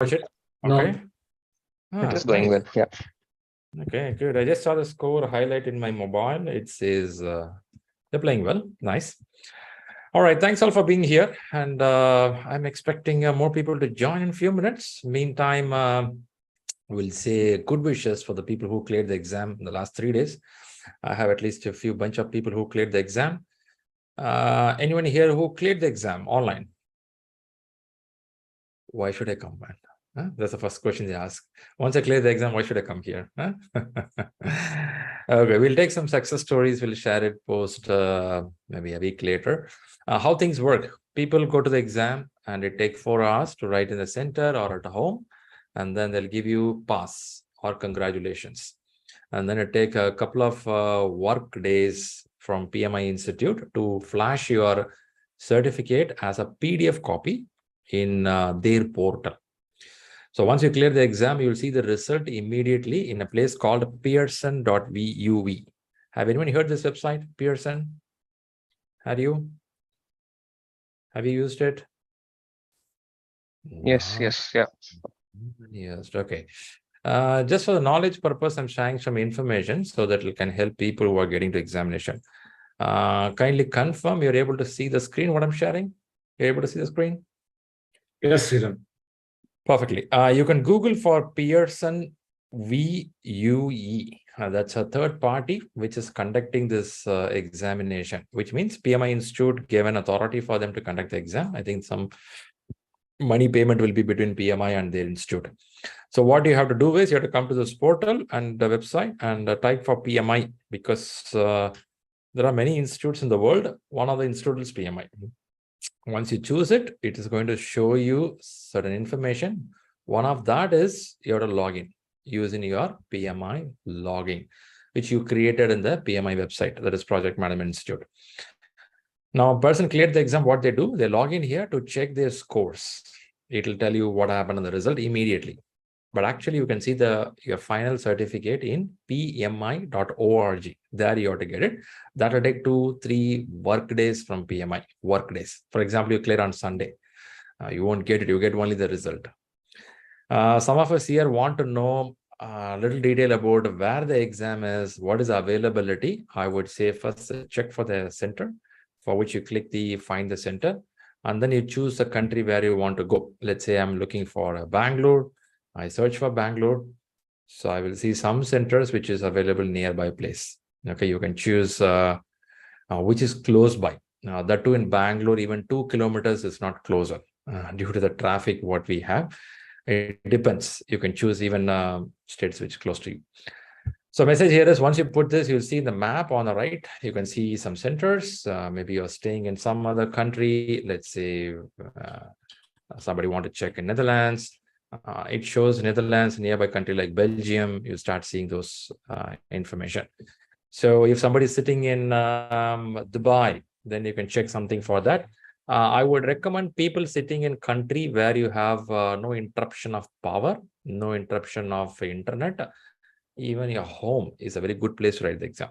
it? No. Okay. It is going well. Yeah. Okay, good. I just saw the score highlight in my mobile. It says they're playing well. Nice. All right. Thanks all for being here. And I'm expecting more people to join in a few minutes. Meantime, we'll say good wishes for the people who cleared the exam in the last 3 days. I have at least a few bunch of people who cleared the exam. Anyone here who cleared the exam online? Why should I come, man? Huh? That's the first question they ask. Once I clear the exam, why should I come here? Huh? Okay, we'll take some success stories. We'll share it post maybe a week later. How things work. People go to the exam and it takes 4 hours to write in the center or at home. And then they'll give you pass or congratulations. And then it take a couple of work days from PMI Institute to flash your certificate as a PDF copy in their portal. So once you clear the exam, you'll see the result immediately in a place called pearson.vuv. Have anyone heard this website, Pearson? Have you used it? Yes, yes, yeah. Yes, okay. Just for the knowledge purpose, I'm sharing some information so that it can help people who are getting to examination. Kindly confirm you're able to see the screen, what I'm sharing. You're able to see the screen? Yes, Sriram. Perfectly. You can Google for Pearson VUE. That's a third party which is conducting this examination, which means PMI Institute gave an authority for them to conduct the exam. I think some money payment will be between PMI and their institute. So what you have to do is you have to come to this portal and the website and type for PMI, because there are many institutes in the world. One of the institutes is PMI. Once you choose it, it is going to show you certain information. One of that is you have to log in using your PMI login, which you created in the PMI website, that is Project Management Institute. Now, a person cleared the exam, what they do, they log in here to check their scores. It will tell you what happened on the result immediately. But actually, you can see your final certificate in pmi.org. There you have to get it. That will take 2-3 work days from PMI, work days. For example, you clear on Sunday. You won't get it. You get only the result. Some of us here want to know a little detail about where the exam is, what is the availability. I would say first check for the center, for which you click the find the center, and then you choose the country where you want to go. Let's say I'm looking for Bangalore. I search for Bangalore. So I will see some centers which is available nearby place. Okay, you can choose which is close by. That too in Bangalore, even 2 kilometers is not closer due to the traffic what we have. It depends. You can choose even states which close to you. So message here is once you put this, you'll see the map on the right. You can see some centers. Maybe you're staying in some other country. Let's say somebody want to check in Netherlands. It shows Netherlands, nearby country like Belgium. You start seeing those information. So if somebody is sitting in Dubai, then you can check something for that. I would recommend people sitting in country where you have no interruption of power, no interruption of internet. Even your home is a very good place to write the exam.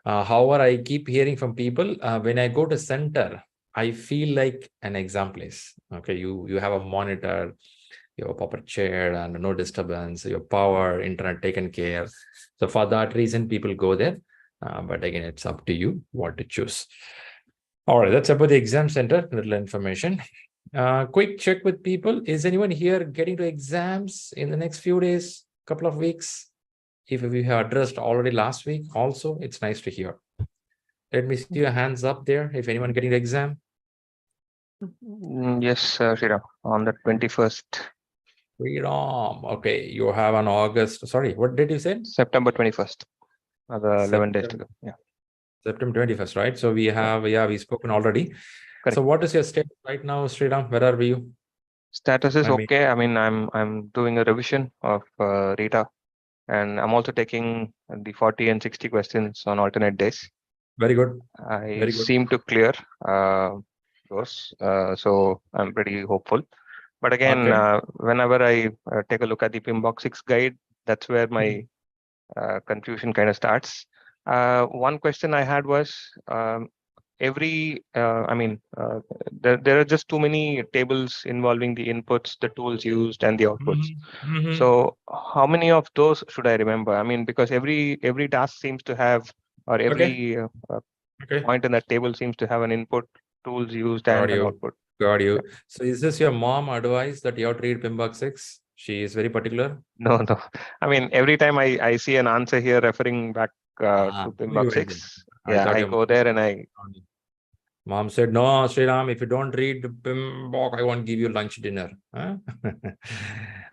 However, I keep hearing from people, when I go to center, I feel like an exam place. Okay, you have a monitor, you have a proper chair and no disturbance, your power, internet taken care. So for that reason, people go there. But again, it's up to you what to choose. All right, that's about the exam center, little information. Quick check with people. Is anyone here getting to exams in the next few days, couple of weeks? If we have addressed already last week, also, it's nice to hear. Let me see your hands up there. If anyone getting the exam. Yes, Sriram, on the 21st. Freedom. Okay, you have on August. Sorry, what did you say? September 21st. 11 days to go. Yeah. September 21st, right? So we have, we've spoken already. Correct. So what is your state right now, Sriram? Where are you? Status is okay. I mean, I'm doing a revision of Rita, and I'm also taking the 40 and 60 questions on alternate days. Very good. I seem to clear those, so I'm pretty hopeful. But again, whenever I take a look at the PMBOK 6 guide, that's where my confusion kind of starts. One question I had was, every, there are just too many tables involving the inputs, the tools used, and the outputs. So how many of those should I remember? I mean, because every task seems to have, or every point in that table seems to have an input, tools used, and an output. Got you. So is this your mom advice that you have to read PMBOK 6? She is very particular? No. I mean, every time I see an answer here referring back to PMBOK 6, I go there and I... Mom said, no, ShriRam, if you don't read PMBOK, I won't give you lunch, dinner. Huh?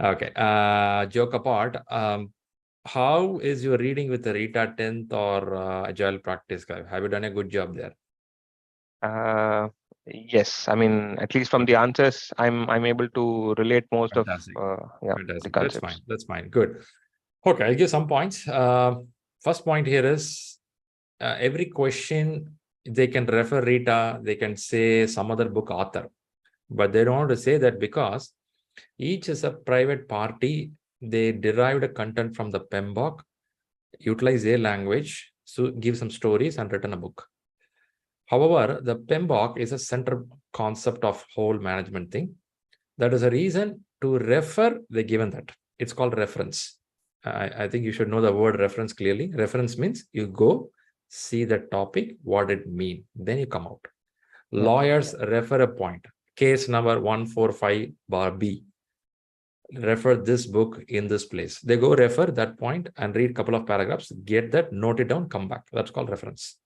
Okay. Joke apart. How is your reading with the Rita 10th or Agile Practice Guide? Have you done a good job there? Yes. I mean, at least from the answers, I'm able to relate most Fantastic. of the concepts. That's fine. Good. Okay, I'll give some points. First point here is every question, they can refer Rita, they can say some other book author, but they don't want to say that because each is a private party. They derived a content from the PMBOK, utilize their language, so give some stories and written a book. However, the PMBOK is a central concept of whole management thing. That is a reason to refer, they given that. It's called reference. I think you should know the word reference clearly. Reference means you go, see the topic, what it means, then you come out. Lawyers refer a point. Case number 145/B. Refer this book in this place. They go refer that point and read a couple of paragraphs, get that, note it down, come back. That's called reference.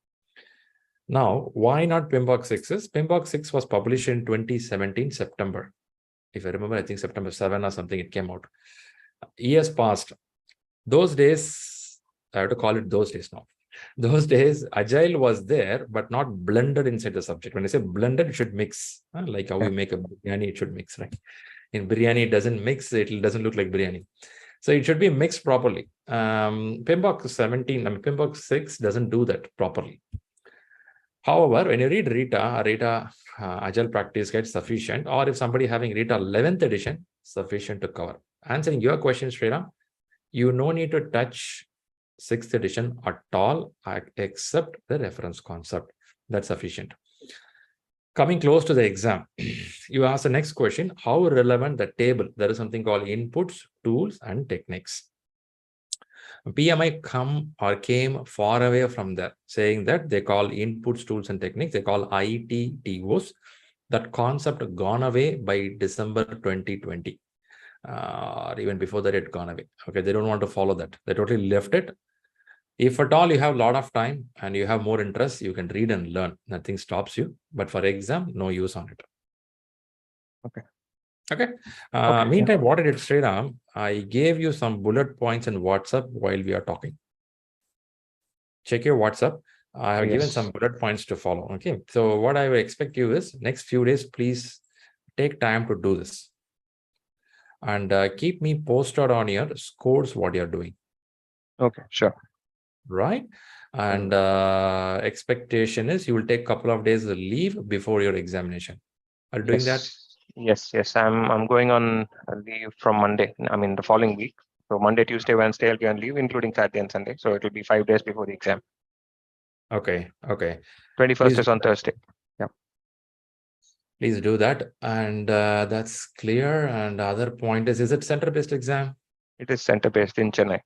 Now, why not PMBOK 6? PMBOK 6 was published in 2017, September. If I remember, I think September 7 or something, it came out. Years passed. Those days, I have to call it those days now. Those days, Agile was there, but not blended inside the subject. When I say blended, it should mix. Like how we make a biryani, it should mix, right? In biryani, it doesn't mix, it doesn't look like biryani. So it should be mixed properly. PMBOK 6 doesn't do that properly. However, when you read Rita Agile Practice Guide, sufficient, or if somebody having Rita 11th edition, sufficient to cover. Answering your question, Sriram, you no need to touch 6th edition at all, except the reference concept. That's sufficient. Coming close to the exam, you ask the next question, how relevant the table? There is something called inputs, tools, and techniques. PMI came far away from that, saying that they call inputs, tools, and techniques. They call ITTOs. That concept gone away by December 2020. Or even before that, it gone away. Okay, they don't want to follow that. They totally left it. If at all you have a lot of time and you have more interest, you can read and learn. Nothing stops you. But for exam, no use on it. Okay. Meantime, what I did, Sriram, I gave you some bullet points in WhatsApp while we are talking. Check your WhatsApp. I have given some bullet points to follow. Okay. So what I will expect you is next few days, please take time to do this. And keep me posted on your scores, what you're doing. Okay, sure. Right. And expectation is you will take a couple of days of leave before your examination. Are you doing that? Yes. I'm going on leave from Monday. I mean, the following week. So Monday, Tuesday, Wednesday, I'll be on leave, including Saturday and Sunday. So it will be 5 days before the exam. Okay. 21st is on Thursday. Yeah. Please do that. And that's clear. And the other point is it center-based exam? It is center-based in Chennai.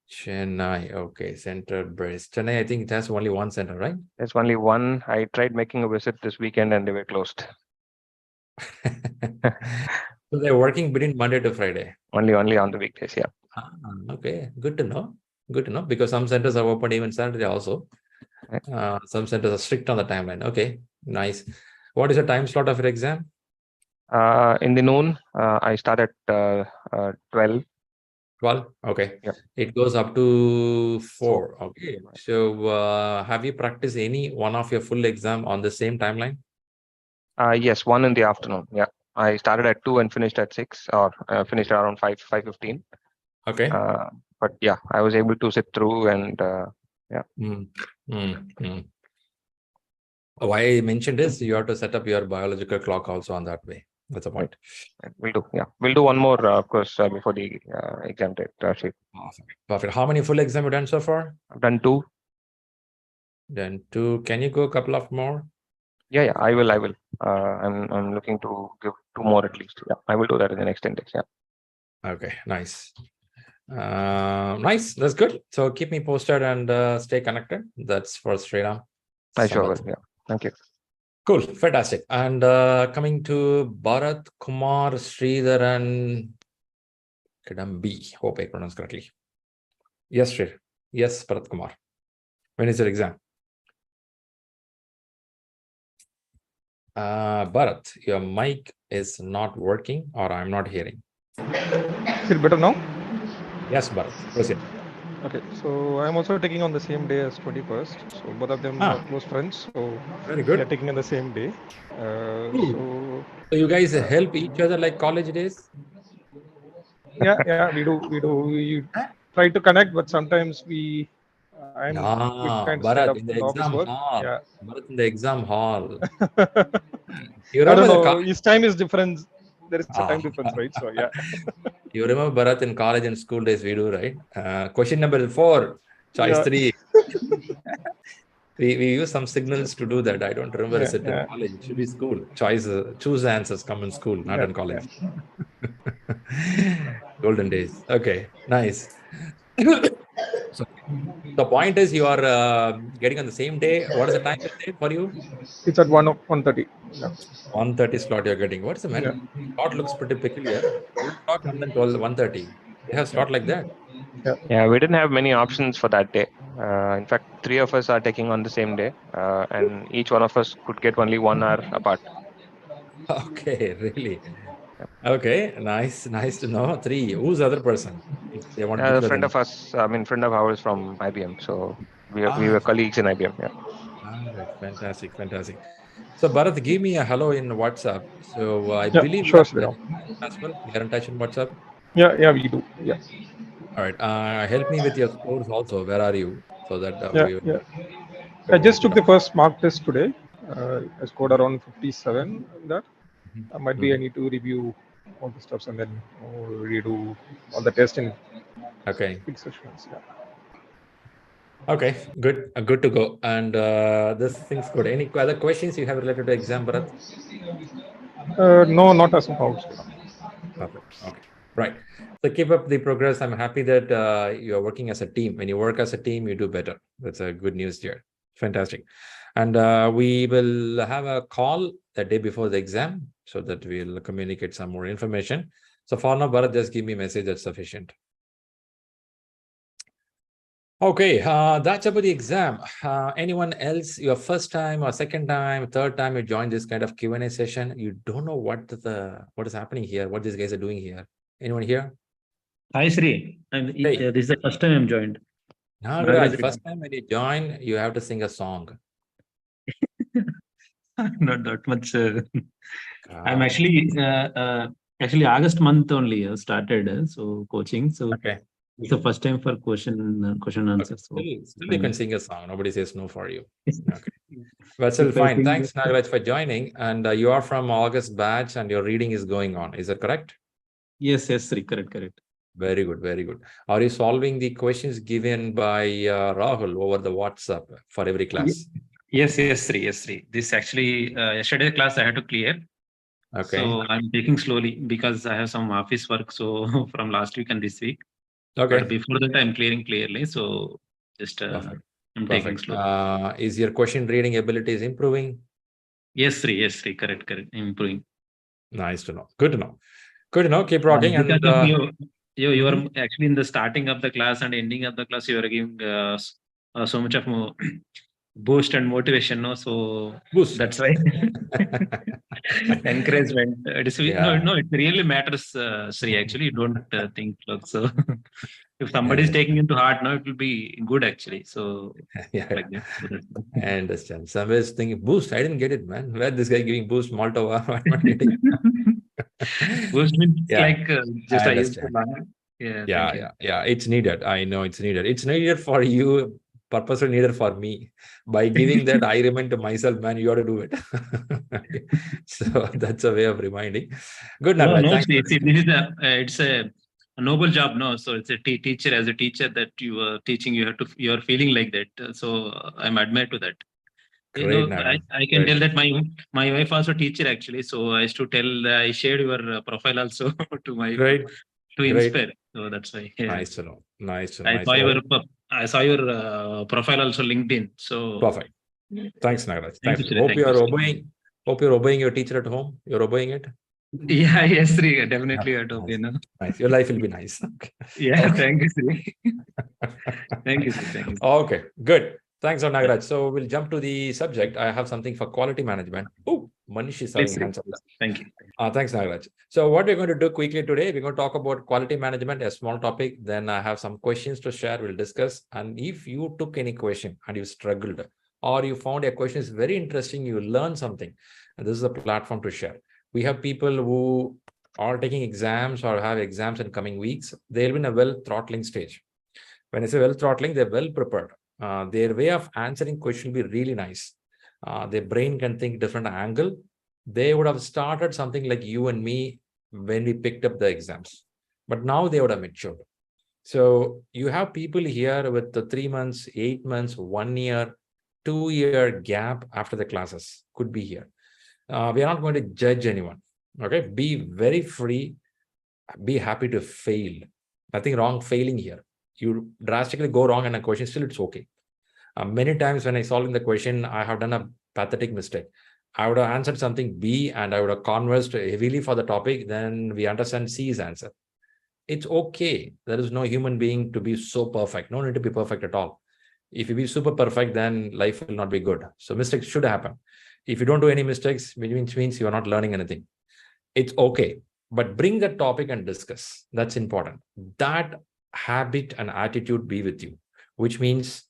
Chennai. Okay. Center-based. Chennai, I think it has only one center, right? There's only one. I tried making a visit this weekend and they were closed. So they're working between Monday to Friday. Only on the weekdays, yeah. Okay, good to know. Because some centers are open even Saturday also. Some centers are strict on the timeline. Okay, nice. What is the time slot of your exam? In the noon, I start at 12. 12. Okay. Yeah. It goes up to 4. Okay. So have you practiced any one of your full exam on the same timeline? Yes, one in the afternoon. Yeah. I started at 2 and finished at 6, or finished around 5:15. Okay. But yeah, I was able to sit through and yeah. Why I mentioned this, you have to set up your biological clock also on that way. That's the point. We'll do. Yeah, we'll do one more, of course, before the exam date. Perfect. How many full exams have you done so far? I've done 2. Then 2. Can you go a couple of more? Yeah, I will. I'm looking to give 2 more at least. Yeah, I will do that in the next 10 days. Yeah. Okay, nice. Nice. That's good. So keep me posted and stay connected. That's for ShriRam. I sure will. Sampath. Yeah. Thank you. Cool. Fantastic. And coming to Bharat, Kumar, Sridhar, and Kadambi. Hope I pronounced correctly. Yes, Sri. Yes, Bharat Kumar. When is your exam? Bharat, your mic is not working or I'm not hearing. Is it better now? Yes, Bharat. Proceed. Okay, so I'm also taking on the same day as 21st. So both of them are close friends. So Very we are good. taking on the same day. So you guys help each other like college days? Yeah, we do. We try to connect, but sometimes I'm kind of scared Bharat of in the the office exam work. hall. Yeah. Bharat in the exam hall. You I don't remember the know. college? His time is different. There is a time difference, right? So yeah. You remember Bharat in college and school days we do, right? Question number 4, choice Yeah. 3. We use some signals to do that. I don't remember is it in Yeah. college. It should be school. Choose answers come in school, not in college. Golden days. Okay, nice. So the point is you are getting on the same day. What is the time for you? It's at 1:30. Yeah. 1:30 slot you're getting. What's the Yeah. man? Slot looks pretty peculiar. 2 o'clock and then 1:30. They have slot like that. Yeah, we didn't have many options for that day. In fact, 3 of us are taking on the same day, and each one of us could get only 1 hour apart. Okay, really. Okay, nice to know. 3. Who's the other person? If they want to A declare friend them. of us, friend of ours from IBM. So we were colleagues in IBM. Yeah. Right. Fantastic. So Bharat, give me a hello in WhatsApp. So I Yeah. believe you Sure, have Sriram. as well. We are in touch in WhatsApp. Yeah, we do. Yeah. All right. Help me with your scores also. Where are you? So that Yeah. we will Yeah. get I one just good. took the first mock test today. I scored around 57 in that. Might be I need to review all the stuffs and then redo all the testing Okay. big sessions. Yeah. Okay. Good. Good to go. And this thing's good. Any other questions you have related to exam, Bharat? No, not as of now. Perfect. Okay. Right. So keep up the progress. I'm happy that you are working as a team. When you work as a team, you do better. That's a good news here. Fantastic. And we will have a call the day before the exam so that we'll communicate some more information. So for now, Bharat, just give me a message that's sufficient. Okay, that's about the exam. Anyone else, your first time or second time, third time you joined this kind of Q&A session, you don't know what is happening here, what these guys are doing here. Anyone here? Hi, Sri. Hey. This is the first time I'm joined. Nagaraj, first time when you join, you have to sing a song. Not that much. I'm actually August month only started so coaching. So okay. It's the first time for question answer. So Still you can sing a song. Nobody says no for you. Okay. But still If I fine. think Thanks, Nagaraj, for joining. And you are from August batch and your reading is going on. Is that correct? Yes, Sri. Correct. Very good. Are you solving the questions given by Rahul over the WhatsApp for every class? Yes, Sri. This actually yesterday class I had to clear. Okay. So I'm taking slowly because I have some office work. So from last week and this week. Okay. But before that, I'm clearing clearly. So just I'm taking slowly. Is your question reading abilities improving? Yes, Sri. Correct. Improving. Nice to know. Good to know. Keep rocking. Because And of you are actually in the starting of the class and ending of the class, you are giving so much of boost and motivation. No, so boost. That's why encouragement. It really matters, Sri. Actually, you don't think so. If somebody is taking into heart, no, it will be good actually. So like that. So I understand. Somebody is thinking boost. I didn't get it, man. Where this guy giving boost Maltova? I'm not getting it. Boost means like just I I use understand. Yeah. It's needed. I know it's needed. It's needed for you, purposely needed for me. By giving that, I remind to myself, man, you ought to do it. So that's a way of reminding. Good, Nagaraj. No, Thanks. see, this is it's a noble job, no? So it's a teacher, as a teacher that you are teaching, you are feeling like that. So I'm admired to that. Great, Nagaraj. I can tell that my wife also teacher actually. So I used to tell, I shared your profile also to my to inspire. So that's why. Yeah. Nice to know. Nice to know. I saw your profile also LinkedIn. So perfect. Thanks, Nagaraj. Thank Thanks. you, Hope you are obeying. Hope you're obeying your teacher at home. You're obeying it. Yeah, yes, Sri, definitely. Nice. Nice. Your life will be nice. Okay. Yeah, okay. Thank you, Sri. Thank you, Sri. Thank you. Okay, good. Thanks, Nagaraj. So we'll jump to the subject. I have something for quality management. Oh, Manish is having hands up. Thank you. Thanks, Nagaraj. So what we're going to do quickly today, we're going to talk about quality management, a small topic. Then I have some questions to share. We'll discuss. And if you took any question and you struggled, or you found a question is very interesting, you learned something, and this is a platform to share. We have people who are taking exams or have exams in coming weeks. They'll be in a well-throttling stage. When I say well-throttling, they're well prepared. Their way of answering question will be really nice. Their brain can think different angle. They would have started something like you and me when we picked up the exams, but now they would have matured. So you have people here with the 3 months, 8 months, 1 year, 2-year gap after the classes could be here. We are not going to judge anyone. Okay, be very free. Be happy to fail. Nothing wrong failing here. You drastically go wrong in a question, still it's okay. Many times when I solve the question, I have done a pathetic mistake. I would have answered something B and I would have conversed heavily for the topic. Then we understand C's answer. It's okay. There is no human being to be so perfect. No need to be perfect at all. If you be super perfect, then life will not be good. So mistakes should happen. If you don't do any mistakes, which means you are not learning anything. It's okay. But bring that topic and discuss. That's important. That habit and attitude be with you, which means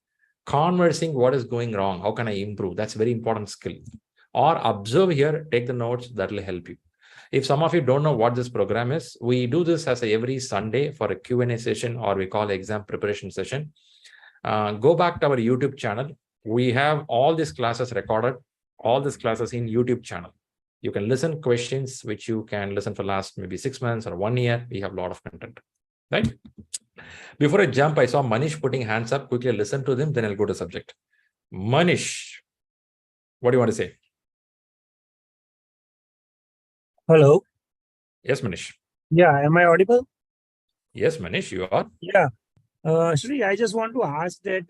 conversing what is going wrong. How can I improve? That's a very important skill. Or observe here, take the notes, that will help you. If some of you don't know what this program is, we do this as every Sunday for a Q&A session, or we call exam preparation session. Go back to our YouTube channel. We have all these classes recorded, all these classes in YouTube channel. You can listen questions, which you can listen for last maybe 6 months or 1 year. We have a lot of content, right? Before I jump, I saw Manish putting hands up. Quickly listen to them, then I'll go to subject. Manish, what do you want to say? Hello. Yes, Manish. Yeah, am I audible? Yes, Manish, you are. Yeah. Shri, I just want to ask that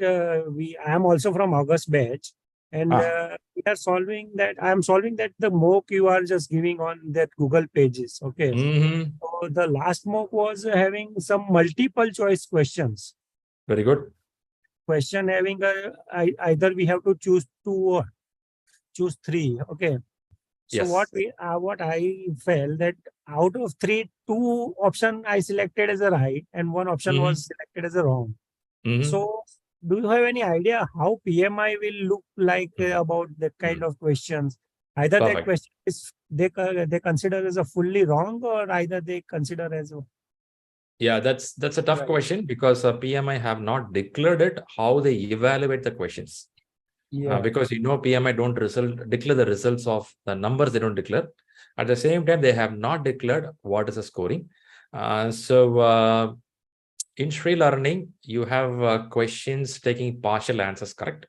I am also from August batch, and we are solving that. I am solving that the mock you are just giving on that Google pages. Okay. So the last mock was having some multiple choice questions. Very good. Question having either we have to choose 2 or choose 3. Okay. So yes. what I felt that out of 3, 2 option I selected as a right and 1 option was selected as a wrong. So do you have any idea how PMI will look like about that kind of questions? Either that question is they consider as a fully wrong, or either they consider as a... Yeah, that's a tough question, because PMI have not declared it how they evaluate the questions. Because PMI don't declare the results of the numbers. They don't declare. At the same time, they have not declared what is the scoring. So in ShriLearning, you have questions taking partial answers correct.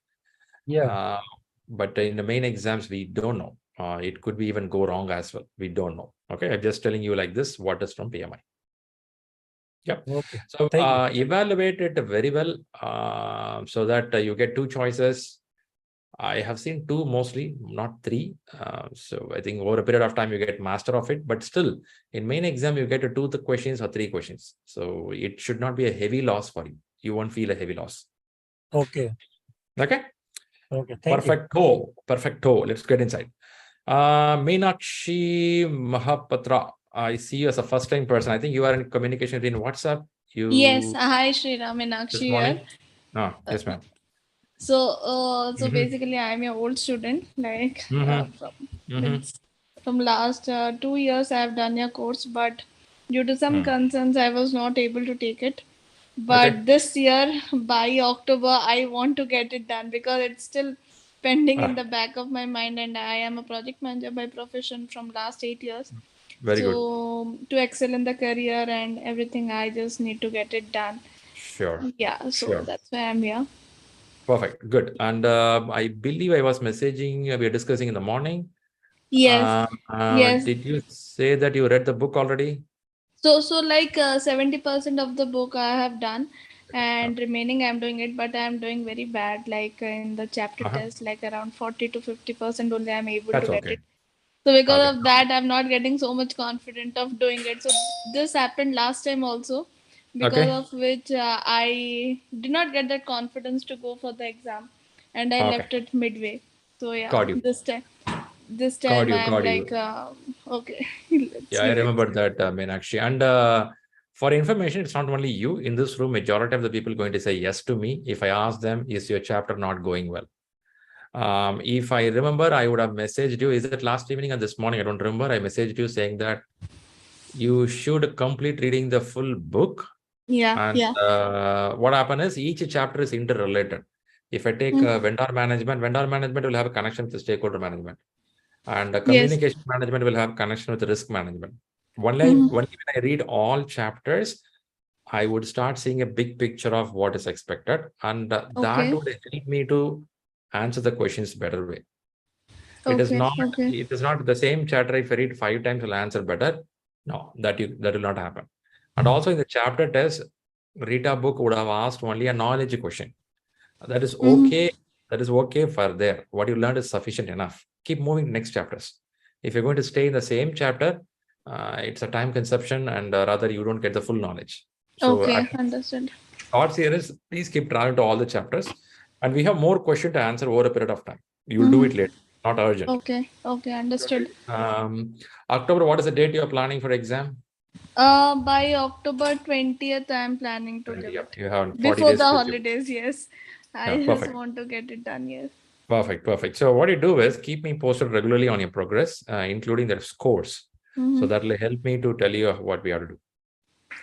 But in the main exams, we don't know. It could be even go wrong as well. We don't know. Okay, I'm just telling you like this, what is from PMI. Yep. Okay. So evaluate it very well, so that you get 2 choices. I have seen 2 mostly, not 3. So I think over a period of time, you get master of it. But still, in main exam, you get 2 questions or 3 questions. So it should not be a heavy loss for you. You won't feel a heavy loss. Okay. Okay. Okay. Thank you. Perfecto. Let's get inside. Meenakshi Mahapatra. I see you as a first-time person. I think you are in communication in WhatsApp. Yes. Hi, Shriram. Meenakshi here. Yes, ma'am. So basically, I'm your old student. Like from last 2 years, I've done your course, but due to some concerns, I was not able to take it. But this year, by October, I want to get it done, because it's still pending in the back of my mind, and I am a project manager by profession from last 8 years. Very good. So to excel in the career and everything, I just need to get it done. Sure. Yeah, so Sure. that's why I'm here. Perfect. Good. And I believe I was messaging, we were discussing in the morning. Yes. Yes. Did you say that you read the book already? So like 70% of the book I have done, and remaining I'm doing it, but I'm doing very bad. Like in the chapter test, like around 40 to 50% only I'm able That's to get okay. it. So because Okay. of that, I'm not getting so much confident of doing it. So this happened last time also, because Okay. of which I did not get that confidence to go for the exam, and I Okay. left it midway. So yeah, Got you. this Got time you. I'm Got like, you. okay, let's Yeah, I do it. remember that, Meenakshi. And for information, it's not only you in this room. Majority of the people going to say yes to me if I ask them, is your chapter not going well? If I remember, I would have messaged you. Is it last evening or this morning? I don't remember. I messaged you saying that you should complete reading the full book. Yeah, And yeah. what happens is each chapter is interrelated. If I take vendor management will have a connection with the stakeholder management. And communication management will have connection with the risk management. Only when I read all chapters, I would start seeing a big picture of what is expected. And that would help me to answer the questions better way. It is not the same chapter. If I read 5 times, I'll answer better. No, that will not happen. And also in the chapter test, Rita book would have asked only a knowledge question. That is okay. That is okay for there. What you learned is sufficient enough. Keep moving to next chapters. If you're going to stay in the same chapter, it's a time consumption, and rather you don't get the full knowledge. So Understood. thoughts here is please keep traveling to all the chapters, and we have more question to answer over a period of time. You'll do it later, not urgent. Okay, understood. October, what is the date you're planning for exam? By October 20th, I'm planning to give it. You have 40 before days the holidays, yes. I just perfect. want to get it done, yes. Perfect. So what you do is keep me posted regularly on your progress, including the scores. So that will help me to tell you what we have to do.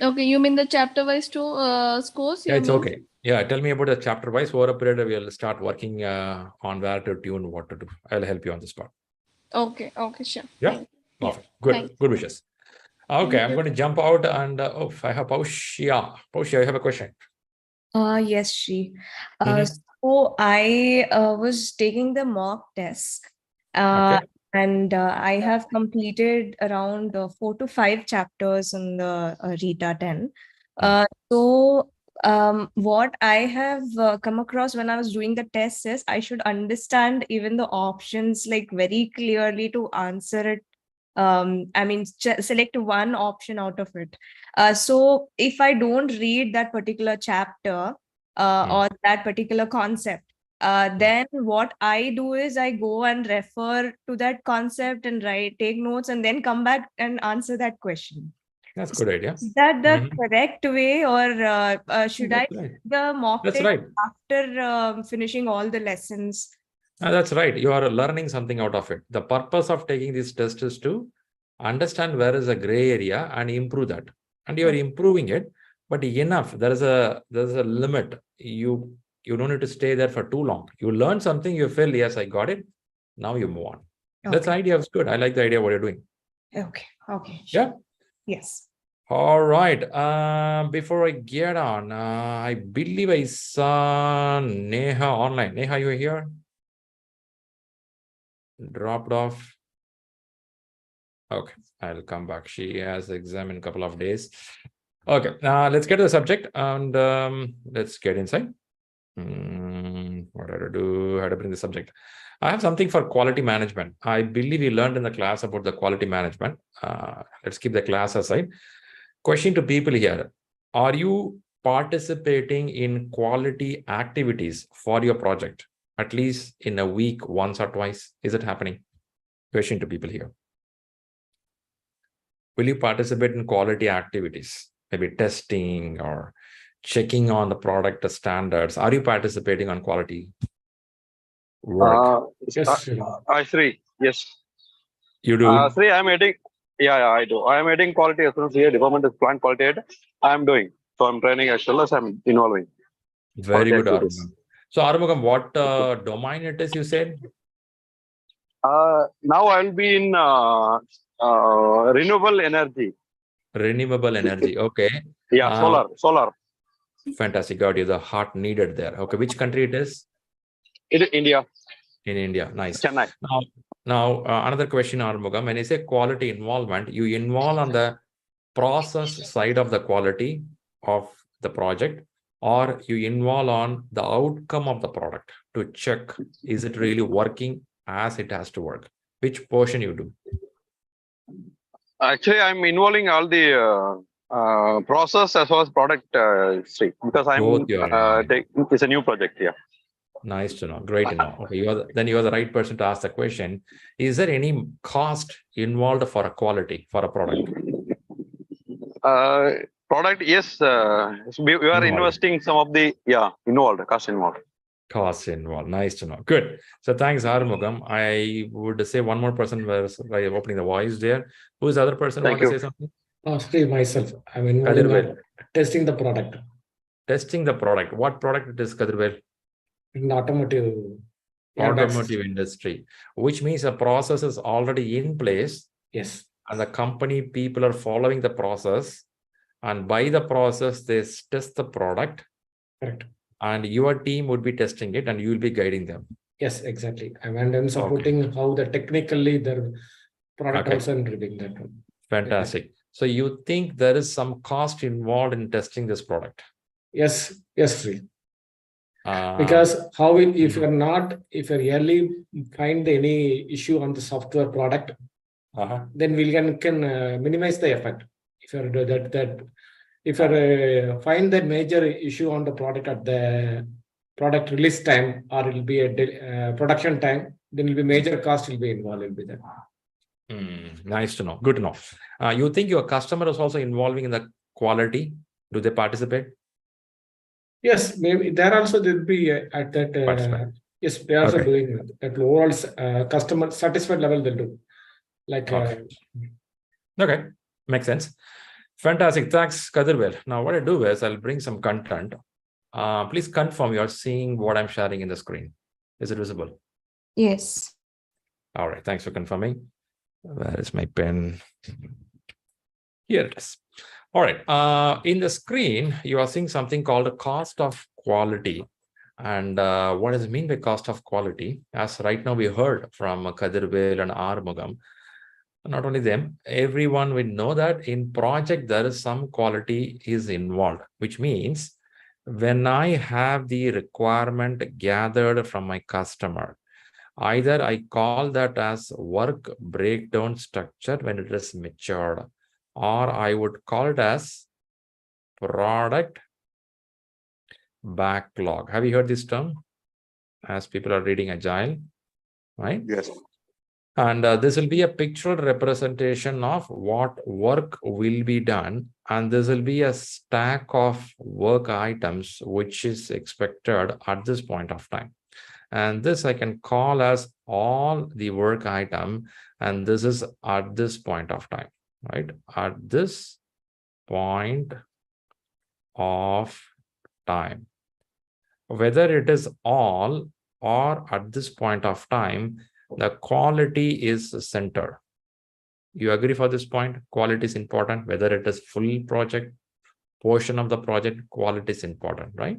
Okay, you mean the chapter wise scores? Yeah, it's okay. Yeah, tell me about the chapter wise. Over a period, we'll start working on where to tune, what to do. I'll help you on the spot. Okay, sure. Yeah, perfect. Good wishes. Okay, I'm going to jump out and I have Paushya. Paushya, you have a question? Yes, Shri. So I was taking the mock test, and I have completed around 4 to 5 chapters in the Rita 10. So what I have come across when I was doing the test is I should understand even the options like very clearly to answer it. I mean, select one option out of it. So if I don't read that particular chapter or that particular concept, then what I do is I go and refer to that concept and take notes and then come back and answer that question. That's a good idea. Is that the correct way, or should I do the mock test after finishing all the lessons? That's right. You are learning something out of it. The purpose of taking this test is to understand where is a gray area and improve that. And you are improving it, but enough. There is a limit. You don't need to stay there for too long. You learn something, you feel, yes, I got it. Now you move on. That's the idea. It's good. I like the idea of what you're doing. Okay. Sure. Yeah. Yes. All right. Before I get on, I believe I saw Neha online. Neha, you are here? Dropped off. Okay, I'll come back. She has exam in a couple of days. Okay, let's get to the subject and let's get inside. What do I do? How to bring the subject? I have something for quality management. I believe we learned in the class about the quality management. Let's keep the class aside. Question to people here. Are you participating in quality activities for your project? At least in a week, once or twice? Is it happening? Question to people here. Will you participate in quality activities? Maybe testing or checking on the product standards. Are you participating on quality work? Yes. Shri, yes. You do? Shri, I'm heading. Yeah, I do. I am heading quality assurance here. Department is plant quality head. I am doing. So I'm training as well as I'm involving. Very good, Arumugam. So Arumugam, what domain it is you said? Now I'll be in Renewable energy. Renewable energy. Okay. Yeah, solar. Fantastic. Got you. The heart needed there. Okay. Which country it is? India. In India. Nice. Chennai. Now another question, Armugam. When you say quality involvement, you involve on the process side of the quality of the project, or you involve on the outcome of the product to check, is it really working as it has to work? Which portion you do? Actually, I'm involving all the process as well as product because it's a new project here. Nice to know. Great to know. Okay, you are the right person to ask the question. Is there any cost involved for a quality for a product? Product, yes. We are investing some of the cost involved. Costs involved. Nice to know. Good. So thanks, Arumugam. I would say one more person was opening the voice there. Who is the other person who want to say something? Steve, myself. I'm involved in testing the product. Testing the product. What product it is, Kadirvel? In automotive industry, which means a process is already in place. Yes. And the company people are following the process, and by the process they test the product. Correct. And your team would be testing it and you will be guiding them. Yes, exactly. And I'm supporting how the technically their product also and reviewing that one. Fantastic. So you think there is some cost involved in testing this product? Yes, Sri. Because how if you really find any issue on the software product, then we can minimize the effect. If you find that major issue on the product at the product release time, or it will be a production time, then will be major cost will be involved with that. Nice to know. Good to know. You think your customer is also involving in the quality? Do they participate? Yes, maybe there also will be at that. Yes, they are also doing that. Overall customer satisfied level they'll do. Okay, makes sense. Fantastic. Thanks, Kadirvel. Now, what I do is I'll bring some content. Please confirm you are seeing what I'm sharing in the screen. Is it visible? Yes. All right. Thanks for confirming. Where is my pen? Here it is. All right. In the screen, you are seeing something called a cost of quality. And what does it mean by cost of quality? As right now we heard from Kadirvel and Arumugam, not only them, everyone will know that in project there is some quality is involved, which means when I have the requirement gathered from my customer, either I call that as work breakdown structure when it is matured, or I would call it as product backlog. Have you heard this term? As people are reading Agile, right? Yes. And this will be a pictorial representation of what work will be done. And this will be a stack of work items, which is expected at this point of time. And this I can call as all the work item. And this is at this point of time, right? At this point of time. Whether it is all or at this point of time, the quality is centered. You agree for this point? Quality is important. Whether it is full project, portion of the project, quality is important, right?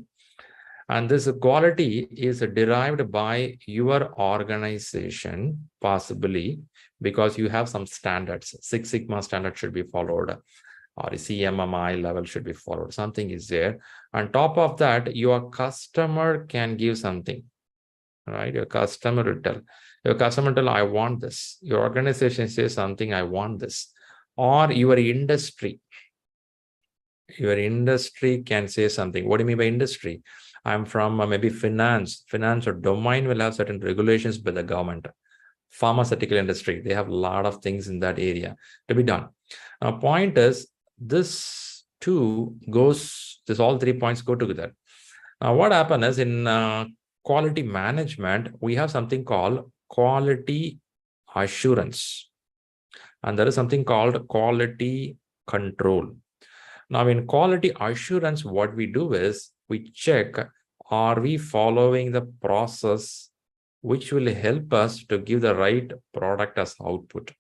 And this quality is derived by your organization, possibly because you have some standards. Six Sigma standard should be followed, or a CMMI level should be followed. Something is there. On top of that, your customer can give something, right? Your customer will tell. Your customer will tell, I want this. Your organization says something, I want this. Or your industry. Your industry can say something. What do you mean by industry? I'm from maybe finance. Finance or domain will have certain regulations by the government. Pharmaceutical industry, they have a lot of things in that area to be done. Now, point is, this all 3 points go together. Now, what happens is in quality management, we have something called quality assurance. And there is something called quality control. Now, in quality assurance, what we do is we check, are we following the process which will help us to give the right product as output?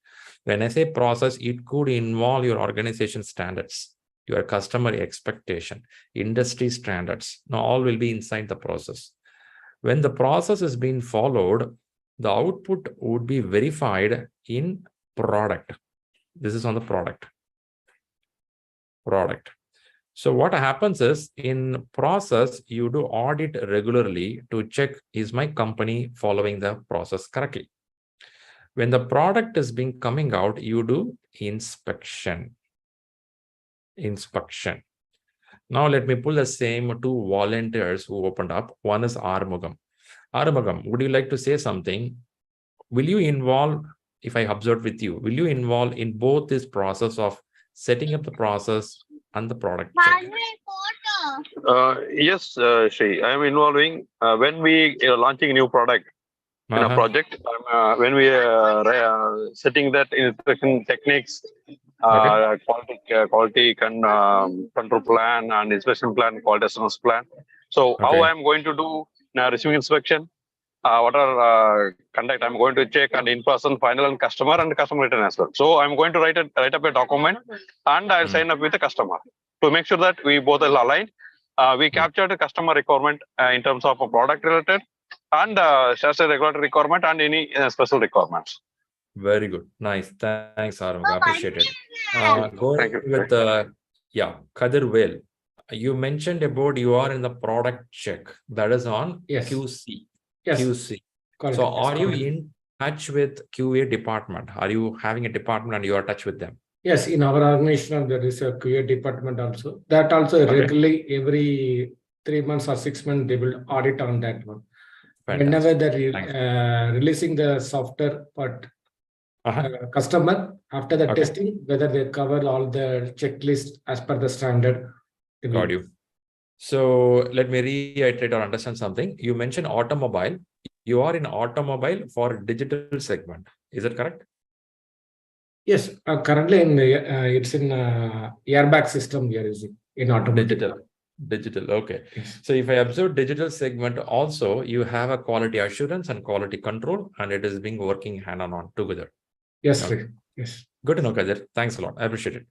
When I say process, it could involve your organization standards, your customer expectation, industry standards. Now, all will be inside the process. When the process is being followed, the output would be verified in product. This is on the product. So what happens is, in process, you do audit regularly to check, is my company following the process correctly? When the product is being coming out, you do inspection. Now let me pull the same two volunteers who opened up. One is Armugam. Armugam, would you like to say something? Will you involve, if I observe with you, will you involve in both this process of setting up the process and the product check? Yes, Shri, I am involving when we are launching a new product in a project. When we are setting that inspection techniques, quality control plan and inspection plan, quality assurance plan. So how I am going to do receiving inspection? What are conduct? I'm going to check and in-person, final, and customer return as well. So I'm going to write up a document, and I'll sign up with the customer to make sure that we both are aligned. We captured the customer requirement in terms of a product related and regulatory requirement and any special requirements. Very good. Nice. Thanks, Armugam. Appreciate it. Going with Kadir Vel. You mentioned about you are in the product check. That is on QC. Yes. QC. Correct. So are you in touch with QA department? Are you having a department and you are in touch with them? Yes, in our organization, there is a QA department also. That also regularly, every 3 months or 6 months, they will audit on that one. Fantastic. Whenever they're releasing the software part, customer, after the testing, whether they cover all the checklist as per the standard. Got you. So let me reiterate or understand something. You mentioned automobile. You are in automobile for digital segment. Is that correct? Yes. Currently, it's in airbag system we are using in automotive. Digital. Okay. Yes. So if I observe digital segment, also you have a quality assurance and quality control, and it is being working hand on together. Yes. Okay. Yes. Good to know, Kadir. Thanks a lot. I appreciate it.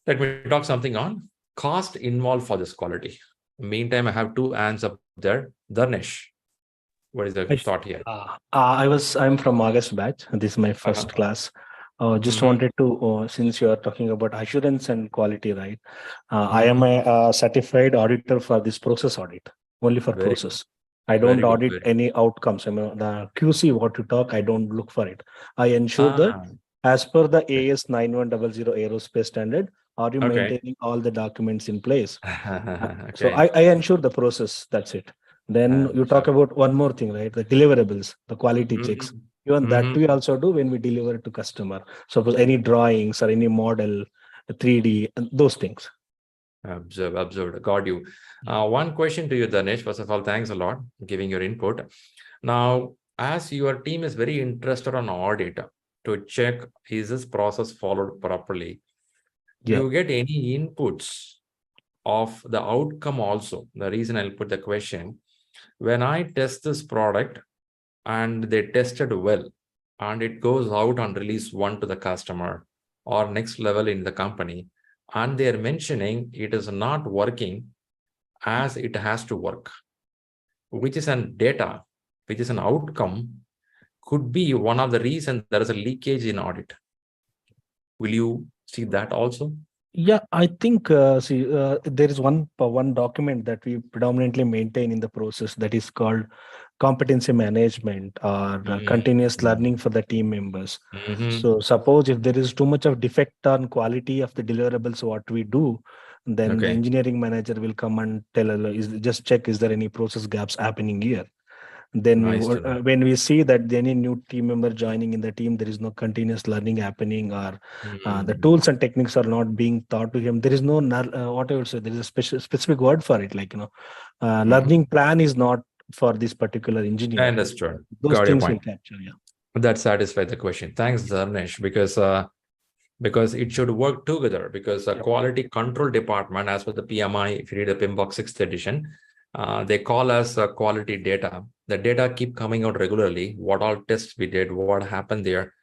Let me talk something on cost involved for this quality. Meantime, I have two hands up there. Dharnesh, what is the thought here? I'm from August batch. This is my first class. Just wanted to, since you are talking about assurance and quality, right? I am a certified auditor for this process audit, only for process. I don't audit any outcomes. I mean, the QC, what you talk, I don't look for it. I ensure that as per the AS 9100 aerospace standard, are you maintaining all the documents in place? So I ensure the process, that's it. Then you talk about one more thing, right? The deliverables, the quality checks. Even that we also do when we deliver it to customer. Suppose any drawings or any model, 3D, those things. Observed. Got you. One question to you, Dharnesh. First of all, thanks a lot for giving your input. Now, as your team is very interested on audit to check, is this process followed properly? Do you get any inputs of the outcome also? The reason I'll put the question, when I test this product and they tested well, and it goes out on release 1 to the customer or next level in the company, and they're mentioning it is not working as it has to work, which is an data, which is an outcome, could be one of the reasons there is a leakage in audit. Will you see that also? Yeah, I think there is one document that we predominantly maintain in the process that is called competency management or continuous learning for the team members. So suppose if there is too much of defect on quality of the deliverables, what we do, then the engineering manager will come and tell us, just check, is there any process gaps happening here? Then when we see that any new team member joining in the team, there is no continuous learning happening, or the tools and techniques are not being taught to him. There is no, what I would say, there is a specific word for it. Like, learning plan is not for this particular engineer. I understood. Those Got things your point. will capture, That satisfies the question. Thanks, Dharnesh, because it should work together, because the quality control department, as per the PMI, if you read the PMBOK 6th edition, they call us quality data. The data keep coming out regularly, what all tests we did, what happened there.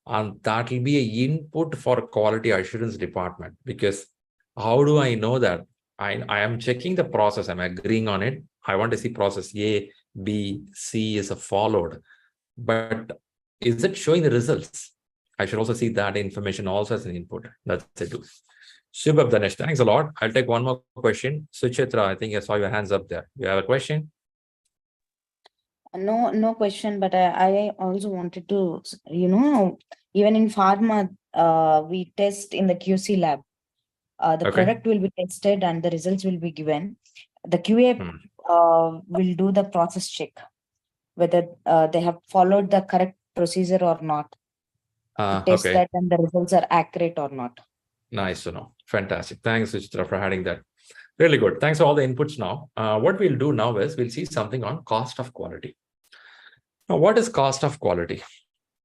And that will be an input for quality assurance department, because how do I know that I am checking the process, I'm agreeing on it, I want to see process A, B, C is followed, but is it showing the results? I should also see that information also as an input. That's it. Subhab Danesh, thanks a lot. I'll take one more question. Suchitra, I think I saw your hands up there. You have a question? No question, but I also wanted to, even in pharma, we test in the QC lab. The product will be tested and the results will be given. The QA will do the process check, whether they have followed the correct procedure or not. To test that and the results are accurate or not. Nice to know. Fantastic. Thanks, Suchitra, for adding that. Really good. Thanks for all the inputs now. What we'll do now is we'll see something on cost of quality. Now, what is cost of quality?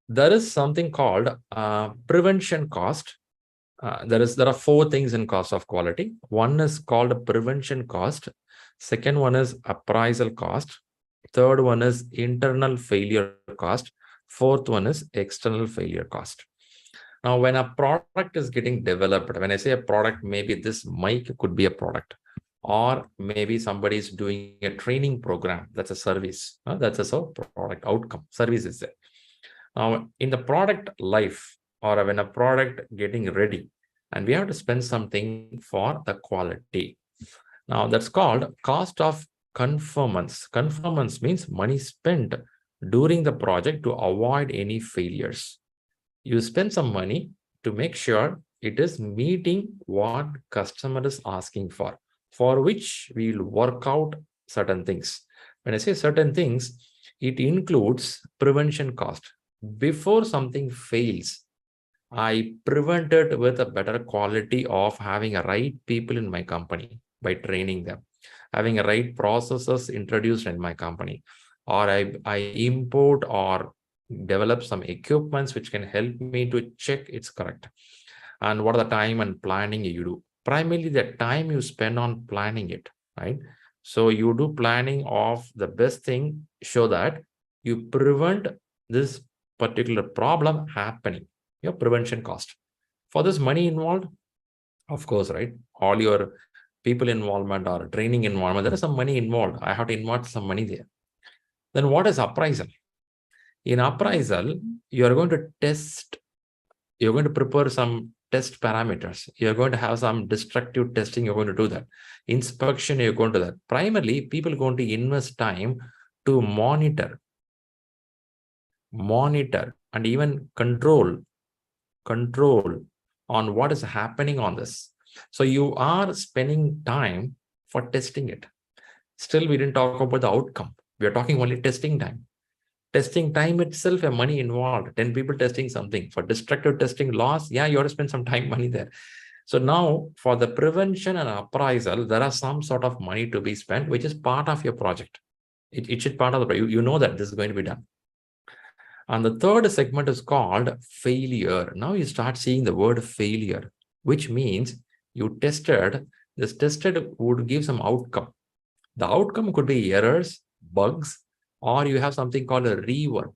There is something called prevention cost. There are 4 things in cost of quality. One is called prevention cost. Second one is appraisal cost. Third one is internal failure cost. Fourth one is external failure cost. Now, when a product is getting developed, when I say a product, maybe this mic could be a product, or maybe somebody is doing a training program. That's a service. That's a product outcome. Service is there. Now, in the product life, or when a product getting ready, and we have to spend something for the quality. Now, that's called cost of conformance. Conformance means money spent during the project to avoid any failures. You spend some money to make sure it is meeting what customer is asking for which we'll work out certain things. When I say certain things, it includes prevention cost. Before something fails, I prevent it with a better quality of having a right people in my company by training them, having a right processes introduced in my company, or I import or develop some equipments which can help me to check it's correct. And what are the time and planning you do? Primarily the time you spend on planning it, right? So you do planning of the best thing so that you prevent this particular problem happening. Your prevention cost. For this money involved, of course, right? All your people involvement or training involvement, there is some money involved. I have to invest some money there. Then what is appraisal? In appraisal, you are going to test, you're going to prepare some test parameters. You're going to have some destructive testing, you're going to do that. Inspection, you're going to do that. Primarily, people are going to invest time to monitor and even control on what is happening on this. So you are spending time for testing it. Still, we didn't talk about the outcome. We are talking only testing time. Testing time itself, a money involved. 10 people testing something. For destructive testing loss, yeah, you have to spend some time, money there. So now for the prevention and appraisal, there are some sort of money to be spent, which is part of your project. It should part of the, you know that this is going to be done. And the third segment is called failure. Now you start seeing the word failure, which means you tested, this tested would give some outcome. The outcome could be errors, bugs, or you have something called a rework.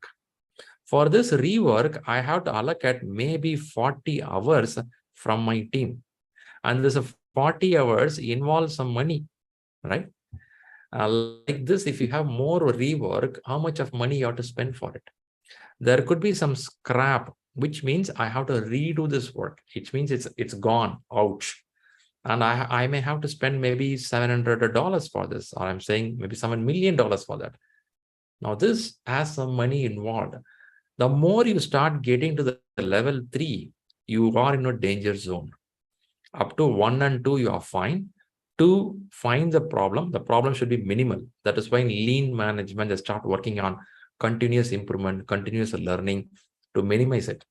For this rework, I have to allocate maybe 40 hours from my team. And this 40 hours involves some money, right? Like this, if you have more rework, how much of money you have to spend for it? There could be some scrap, which means I have to redo this work. It means it's gone, ouch. And I may have to spend maybe $700 for this, or I'm saying maybe $7 million for that. Now this has some money involved. The more you start getting to the level 3, you are in a danger zone. Up to 1 and 2, you are fine. To find the problem should be minimal. That is why in lean management, they start working on continuous improvement, continuous learning to minimize it.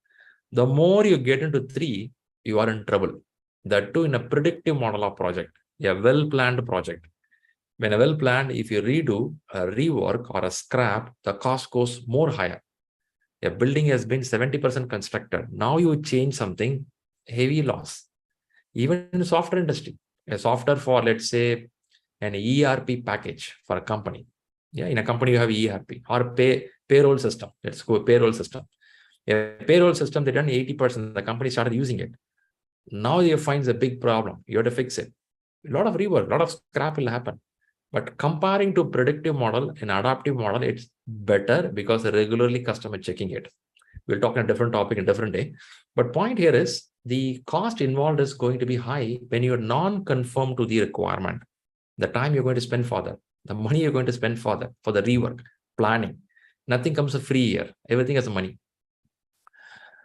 The more you get into 3, you are in trouble. That too in a predictive model of project, a well-planned project. When a well-planned, if you redo a rework or a scrap, the cost goes more higher. A building has been 70% constructed. Now you change something, heavy loss. Even in the software industry, a software for, let's say, an ERP package for a company. Yeah, in a company you have ERP or payroll system. Let's go payroll system. A payroll system, they done 80%. The company started using it. Now you find a big problem. You have to fix it. A lot of rework, a lot of scrap will happen. But comparing to predictive model and adaptive model, it's better because regularly customer checking it. We'll talk on a different topic in a different day. But point here is the cost involved is going to be high when you're non-conform to the requirement. The time you're going to spend for that, the money you're going to spend for that, for the rework, planning. Nothing comes free here. Everything has money.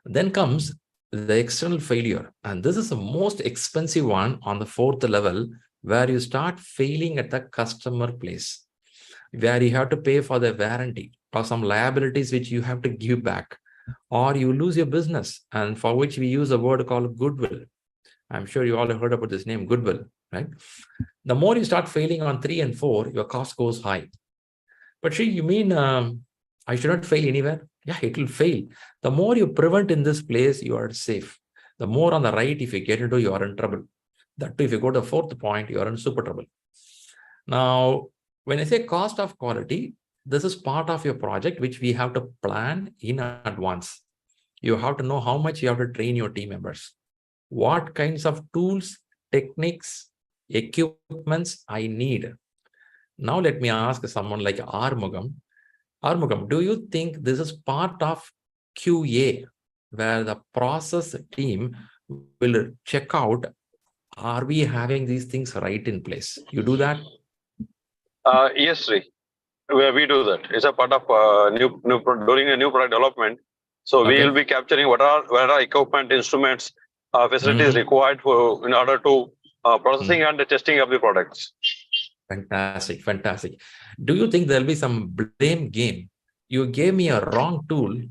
Then comes the external failure. And this is the most expensive one on the 4th level, where you start failing at the customer place, where you have to pay for the warranty or some liabilities which you have to give back, or you lose your business, and for which we use a word called goodwill. I'm sure you all have heard about this name, goodwill, right? The more you start failing on 3 and 4, your cost goes high. But Shri, you mean I should not fail anywhere? Yeah, it will fail. The more you prevent in this place, you are safe. The more on the right, if you get into, you are in trouble. That too, if you go to the 4th point, you are in super trouble. Now, when I say cost of quality, this is part of your project, which we have to plan in advance. You have to know how much you have to train your team members. What kinds of tools, techniques, equipments I need. Now, let me ask someone like Armugam. Armugam, do you think this is part of QA, where the process team will check out, are we having these things right in place? You do that? Yes, Sri. We do that. It's a part of during a new product development. So we will be capturing what are equipment, instruments, facilities required for in order to processing and the testing of the products. Fantastic, fantastic. Do you think there'll be some blame game? You gave me a wrong tool.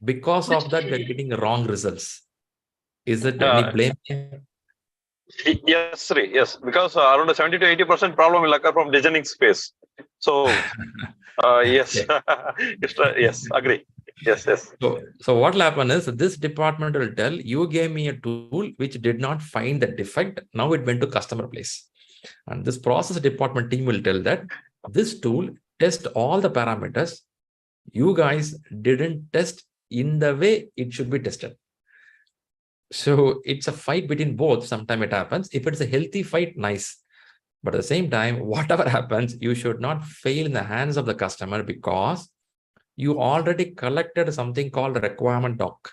Because of that, we're getting wrong results. Is it any blame? Yes, Sri. Yes, because around 70 to 80% problem will occur from designing space. So, yes, yes, agree. Yes. So what will happen is this department will tell you gave me a tool which did not find the defect. Now it went to customer place. And this process department team will tell that this tool test all the parameters. You guys didn't test in the way it should be tested. So it's a fight between both. Sometimes it happens. If it's a healthy fight, nice. But at the same time, whatever happens, you should not fail in the hands of the customer because you already collected something called a requirement doc.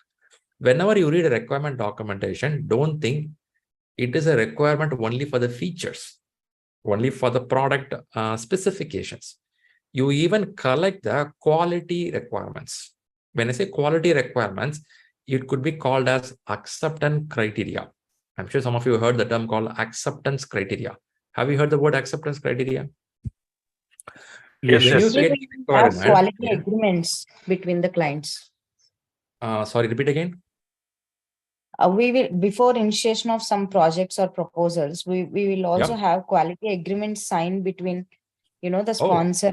Whenever you read a requirement documentation, don't think it is a requirement only for the features, only for the product specifications. You even collect the quality requirements. When I say quality requirements, it could be called as acceptance criteria. I'm sure some of you heard the term called acceptance criteria. Have you heard the word acceptance criteria? Yes. We have quality agreements between the clients. Sorry, repeat again. We will, before initiation of some projects or proposals, we will also have quality agreements signed between, the sponsor.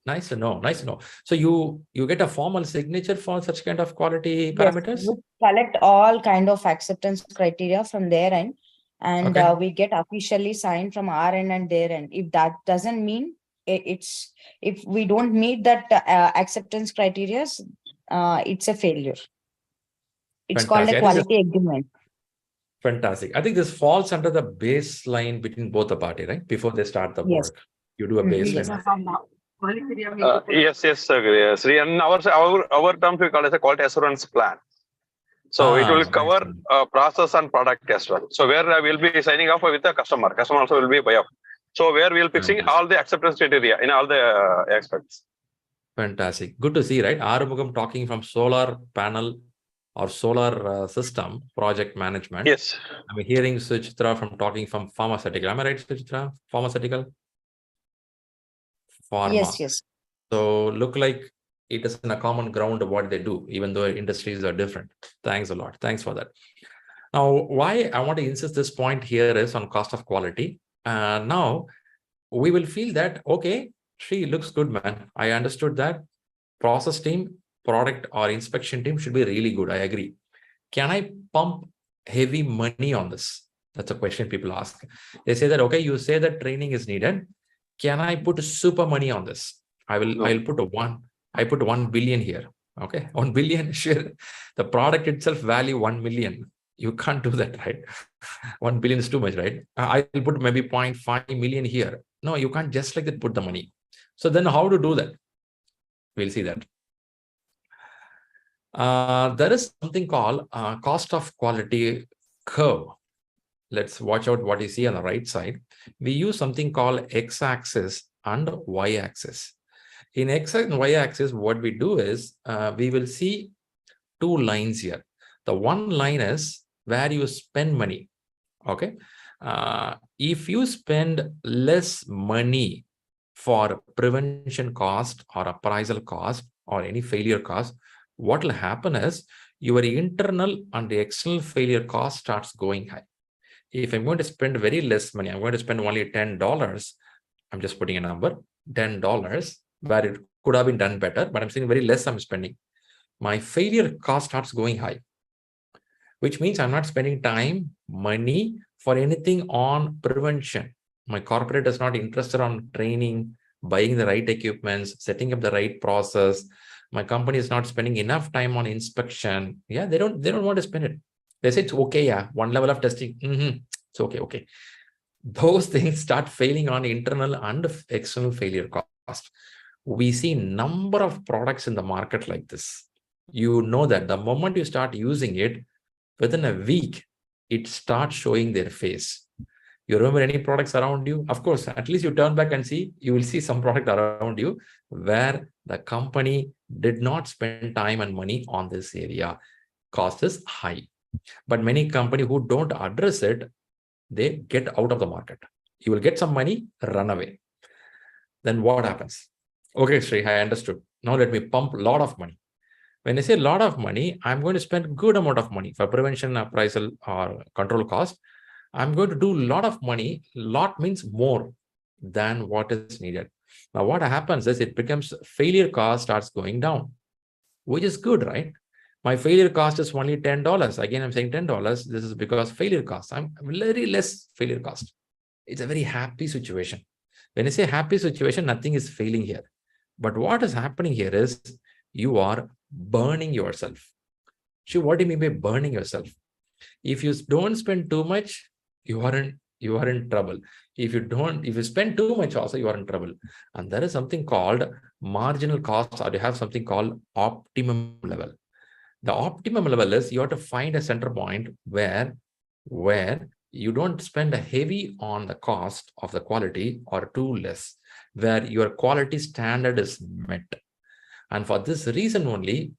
Nice to know. Nice to know. So you get a formal signature for such kind of quality parameters? We collect all kind of acceptance criteria from their end, and we get officially signed from our end and their end. If that doesn't mean if we don't meet that acceptance criteria, it's a failure. It's called a quality agreement. Fantastic. I think this falls under the baseline between both the party, right? Before they start the work, you do a baseline. Yes, Sri. And our term we call it a quality assurance plan. So it will cover process and product as well. So where I will be signing off with the customer. Customer also will be a buyer. So where we will fixing all the acceptance criteria in all the aspects. Fantastic. Good to see, right? Arumugam talking from solar panel or solar system project management. Yes. I'm hearing Suchitra from talking from pharmaceutical. Am I right, Suchitra? Pharmaceutical? Pharma. Yes. So look like it is in a common ground of what they do, even though industries are different. Thanks a lot. Thanks for that. Now, why I want to insist this point here is on cost of quality. Now, we will feel that, okay, Shri looks good, man. I understood that. Process team, product or inspection team should be really good. I agree. Can I pump heavy money on this? That's a question people ask. They say that, okay, you say that training is needed. Can I put super money on this? I'll put 1 billion here. Okay, 1 billion share. The product itself value 1 million. You can't do that, right? 1 billion is too much, right? I'll put maybe 0.5 million here. No, you can't just like that put the money. So then how to do that? We'll see that. There is something called cost of quality curve. Let's watch out what you see on the right side. We use something called x-axis and y-axis. In x and y-axis, what we do is we will see two lines here. The one line is where you spend money. Okay. If you spend less money for prevention cost or appraisal cost or any failure cost, what will happen is your internal and the external failure cost starts going high. If I'm going to spend very less money, I'm going to spend only $10. I'm just putting a number, $10, where it could have been done better, but I'm saying very less I'm spending. My failure cost starts going high, which means I'm not spending time, money for anything on prevention. My corporate is not interested on training, buying the right equipments, setting up the right process. My company is not spending enough time on inspection. Yeah, they don't want to spend it. They say it's okay, yeah, one level of testing. It's okay. Those things start failing on internal and external failure cost. We see number of products in the market like this. You know that the moment you start using it, within a week, it starts showing their face. You remember any products around you? Of course, at least you turn back and see, you will see some product around you where the company did not spend time and money on this area. Cost is high. But many companies who don't address it, they get out of the market. You will get some money, run away. Then what happens? Okay, Sri, I understood. Now let me pump a lot of money. When I say a lot of money, I'm going to spend a good amount of money for prevention, appraisal, or control cost. I'm going to do a lot of money. Lot means more than what is needed. Now, what happens is it becomes failure cost starts going down, which is good, right? My failure cost is only $10. Again, I'm saying $10. This is because failure cost. I'm very less failure cost. It's a very happy situation. When I say happy situation, nothing is failing here. But what is happening here is you are burning yourself. So what do you mean by burning yourself? If you don't spend too much, you are in trouble. If you spend too much also, you are in trouble. And there is something called marginal cost, or you have something called optimum level. The optimum level is you have to find a center point where you don't spend a heavy on the cost of the quality or too less, where your quality standard is met. And for this reason only,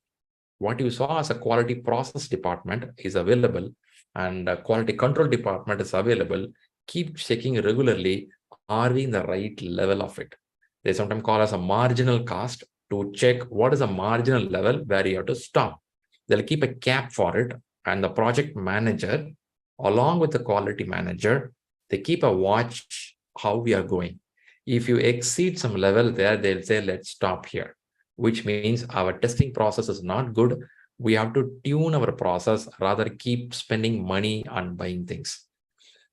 what you saw as a quality process department is available and a quality control department is available. Keep checking regularly, are we in the right level of it? They sometimes call us a marginal cost to check what is a marginal level where you have to stop. They'll keep a cap for it, and the project manager, along with the quality manager, they keep a watch how we are going. If you exceed some level there, they'll say, let's stop here, which means our testing process is not good. We have to tune our process, rather keep spending money on buying things.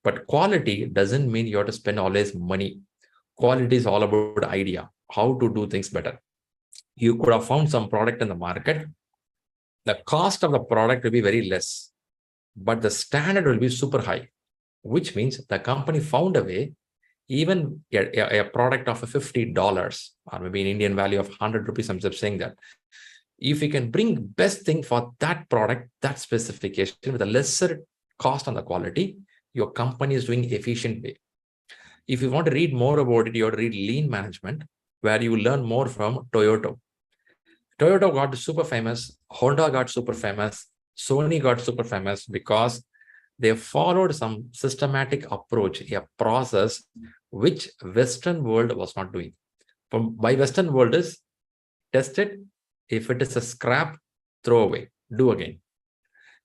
But quality doesn't mean you have to spend always money. Quality is all about idea, how to do things better. You could have found some product in the market. The cost of the product will be very less, but the standard will be super high, which means the company found a way, even a product of $50 or maybe an Indian value of 100 rupees, I'm just saying that. If you can bring best thing for that product, that specification with a lesser cost on the quality, your company is doing efficient way. If you want to read more about it, you have to read Lean Management, where you learn more from Toyota. Toyota got super famous, Honda got super famous, Sony got super famous because they followed some systematic approach, a process which Western world was not doing. By Western world is test it. If it is a scrap, throw away, do again.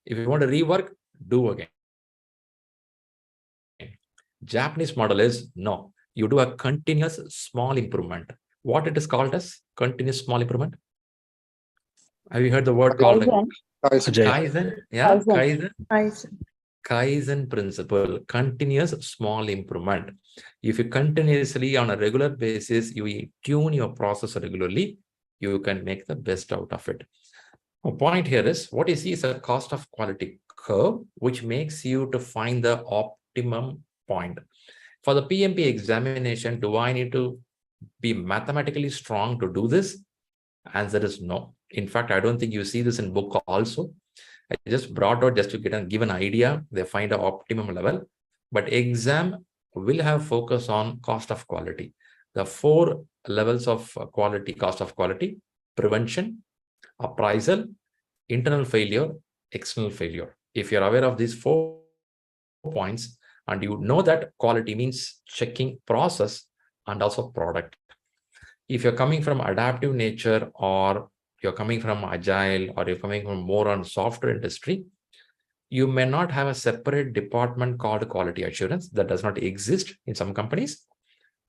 If you want to rework, do again. Japanese model is no, you do a continuous small improvement. What it is called as continuous small improvement? Have you heard the word called Kaizen? Yeah, Kaizen principle, continuous small improvement. If you continuously on a regular basis, you tune your process regularly, you can make the best out of it. Point here is what you see is a cost of quality curve, which makes you to find the optimum point. For the PMP examination, do I need to be mathematically strong to do this? Answer is no. In fact, I don't think you see this in book also. I just brought out just to give an idea. They find an optimum level, but exam will have focus on cost of quality. The 4 levels of quality, cost of quality: prevention, appraisal, internal failure, external failure. If you're aware of these 4 points and you know that quality means checking process and also product. If you're coming from adaptive nature, or you're coming from agile, or you're coming from more on software industry, you may not have a separate department called quality assurance. That does not exist in some companies.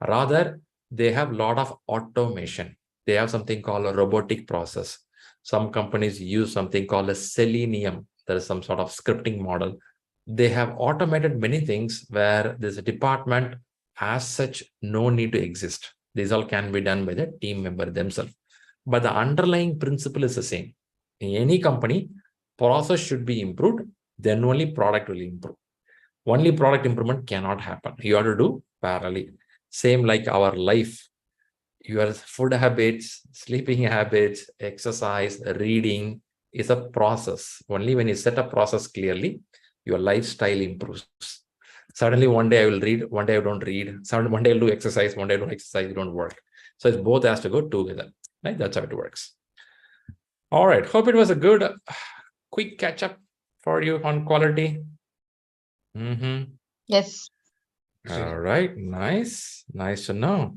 Rather, they have a lot of automation. They have something called a robotic process. Some companies use something called a Selenium. There is some sort of scripting model. They have automated many things where there's a department as such no need to exist. These all can be done by the team member themselves. But the underlying principle is the same. In any company, process should be improved, then only product will improve. Only product improvement cannot happen. You have to do parallelly. Same like our life. Your food habits, sleeping habits, exercise, reading is a process. Only when you set a process clearly, your lifestyle improves. Suddenly one day I will read, one day I don't read. Suddenly one day I'll do exercise, one day I don't exercise, it don't work. So it's both has to go together. Right? That's how it works. All right. Hope it was a good, quick catch up for you on quality. Yes. All right. Nice. Nice to know.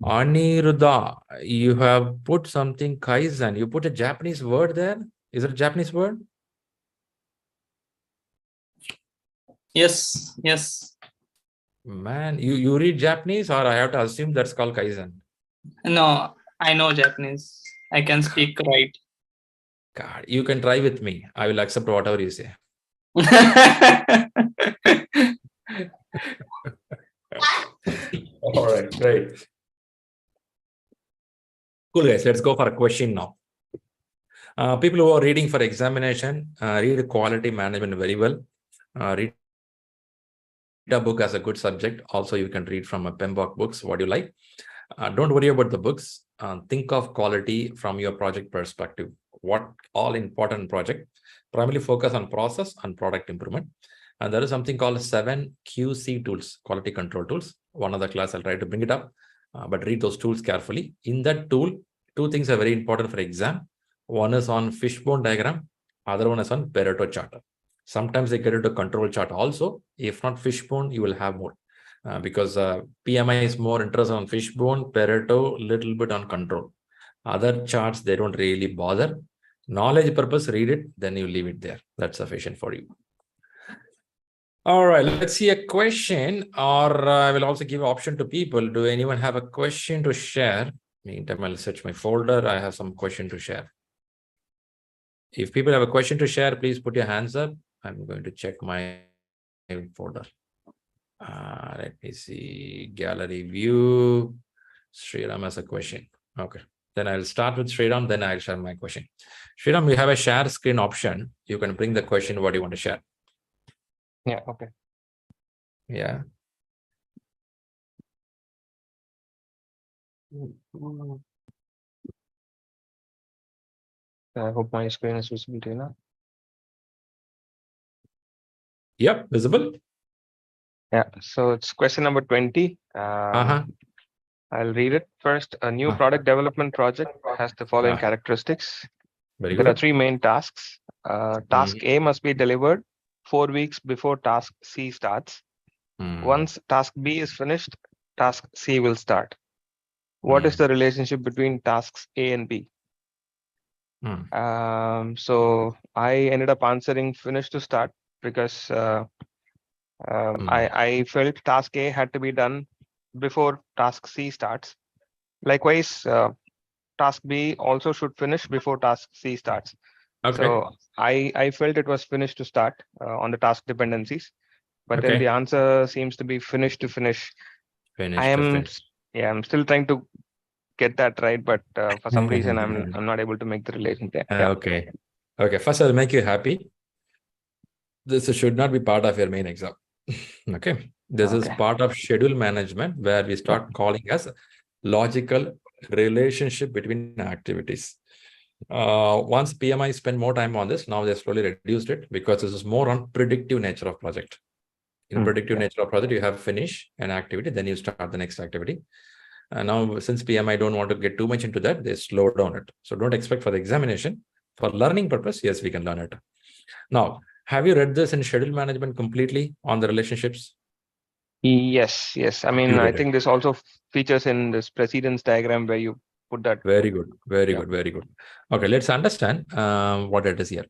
Aniruddha, you have put something Kaizen. You put a Japanese word there. Is it a Japanese word? Yes. Yes. Man, you read Japanese, or I have to assume that's called Kaizen? No, I know Japanese. I can speak right. God, you can try with me. I will accept whatever you say. All right, great. Cool, guys. Let's go for a question now. People who are reading for examination, read quality management very well. Read a book as a good subject. Also, you can read from a PMBOK books, what you like. Don't worry about the books. Think of quality from your project perspective. What all important project? Primarily focus on process and product improvement. And there is something called 7 QC tools, quality control tools. One of the class, I'll try to bring it up, but read those tools carefully. In that tool, 2 things are very important for exam. One is on fishbone diagram. Other one is on Pareto chart. Sometimes they get into control chart also. If not fishbone, you will have more. Because PMI is more interested on fishbone, Pareto, little bit on control. Other charts, they don't really bother. Knowledge purpose, read it, then you leave it there. That's sufficient for you. All right, let's see a question, or I will also give option to people. Do anyone have a question to share? Meantime, I'll search my folder. I have some question to share. If people have a question to share, please put your hands up. I'm going to check my folder. Let me see, gallery view. Sriram has a question. Okay, then I'll start with Sriram, then I'll share my question. Sriram, we have a share screen option. You can bring the question, what you want to share. Yeah, okay. Yeah. I hope my screen is visible to you now. Yep, visible. Yeah, so it's question number 20. I'll read it first. A new product development project has the following characteristics. Very There good. are 3 main tasks. Task A must be delivered 4 weeks before task C starts. Once task B is finished, task C will start. What is the relationship between tasks A and B? So I ended up answering finish to start because I felt task A had to be done before task C starts. Likewise, task B also should finish before task C starts. Okay. So I felt it was finish to start on the task dependencies, but then the answer seems to be finish to finish. I'm still trying to get that right, but for some reason I'm not able to make the relation there. Okay. First, I'll make you happy. This should not be part of your main exam. Okay. This is part of schedule management, where we start calling as logical relationship between activities. Once PMI spend more time on this, now they slowly reduced it because this is more on predictive nature of project. In predictive nature of project, you have finish an activity, then you start the next activity. And now, since PMI don't want to get too much into that, they slow down it. So don't expect for the examination. For learning purpose, yes, we can learn it. Now, have you read this in schedule management completely on the relationships? Yes. I mean, I think this also features in this precedence diagram where you put that. Very good. Okay, let's understand what it is here.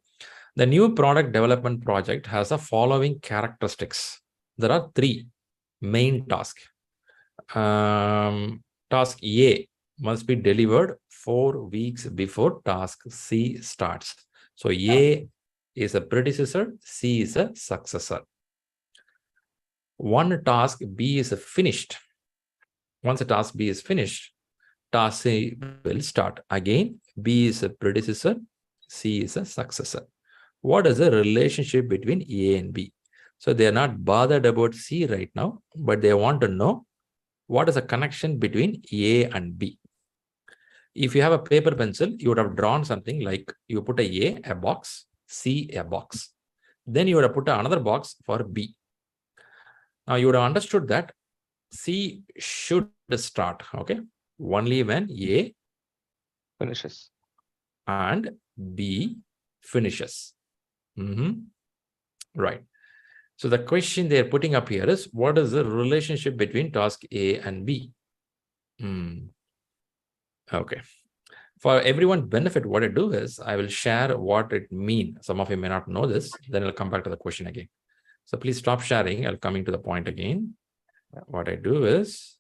The new product development project has the following characteristics. There are 3 main tasks. Task A must be delivered 4 weeks before task C starts. So A is a predecessor, C is a successor. One task B is finished. Once a task B is finished, task C will start. Again, B is a predecessor, C is a successor. What is the relationship between A and B? So they are not bothered about C right now, but they want to know what is the connection between A and B. If you have a paper pencil, you would have drawn something like you put a box, C, a box. Then you would have put another box for B. Now you would have understood that C should start, okay, only when A finishes and B finishes. Right. So the question they're putting up here is, what is the relationship between task A and B? Okay. For everyone's benefit, what I do is I will share what it means. Some of you may not know this. Then I'll come back to the question again. So please stop sharing. I'll come into the point again. What I do is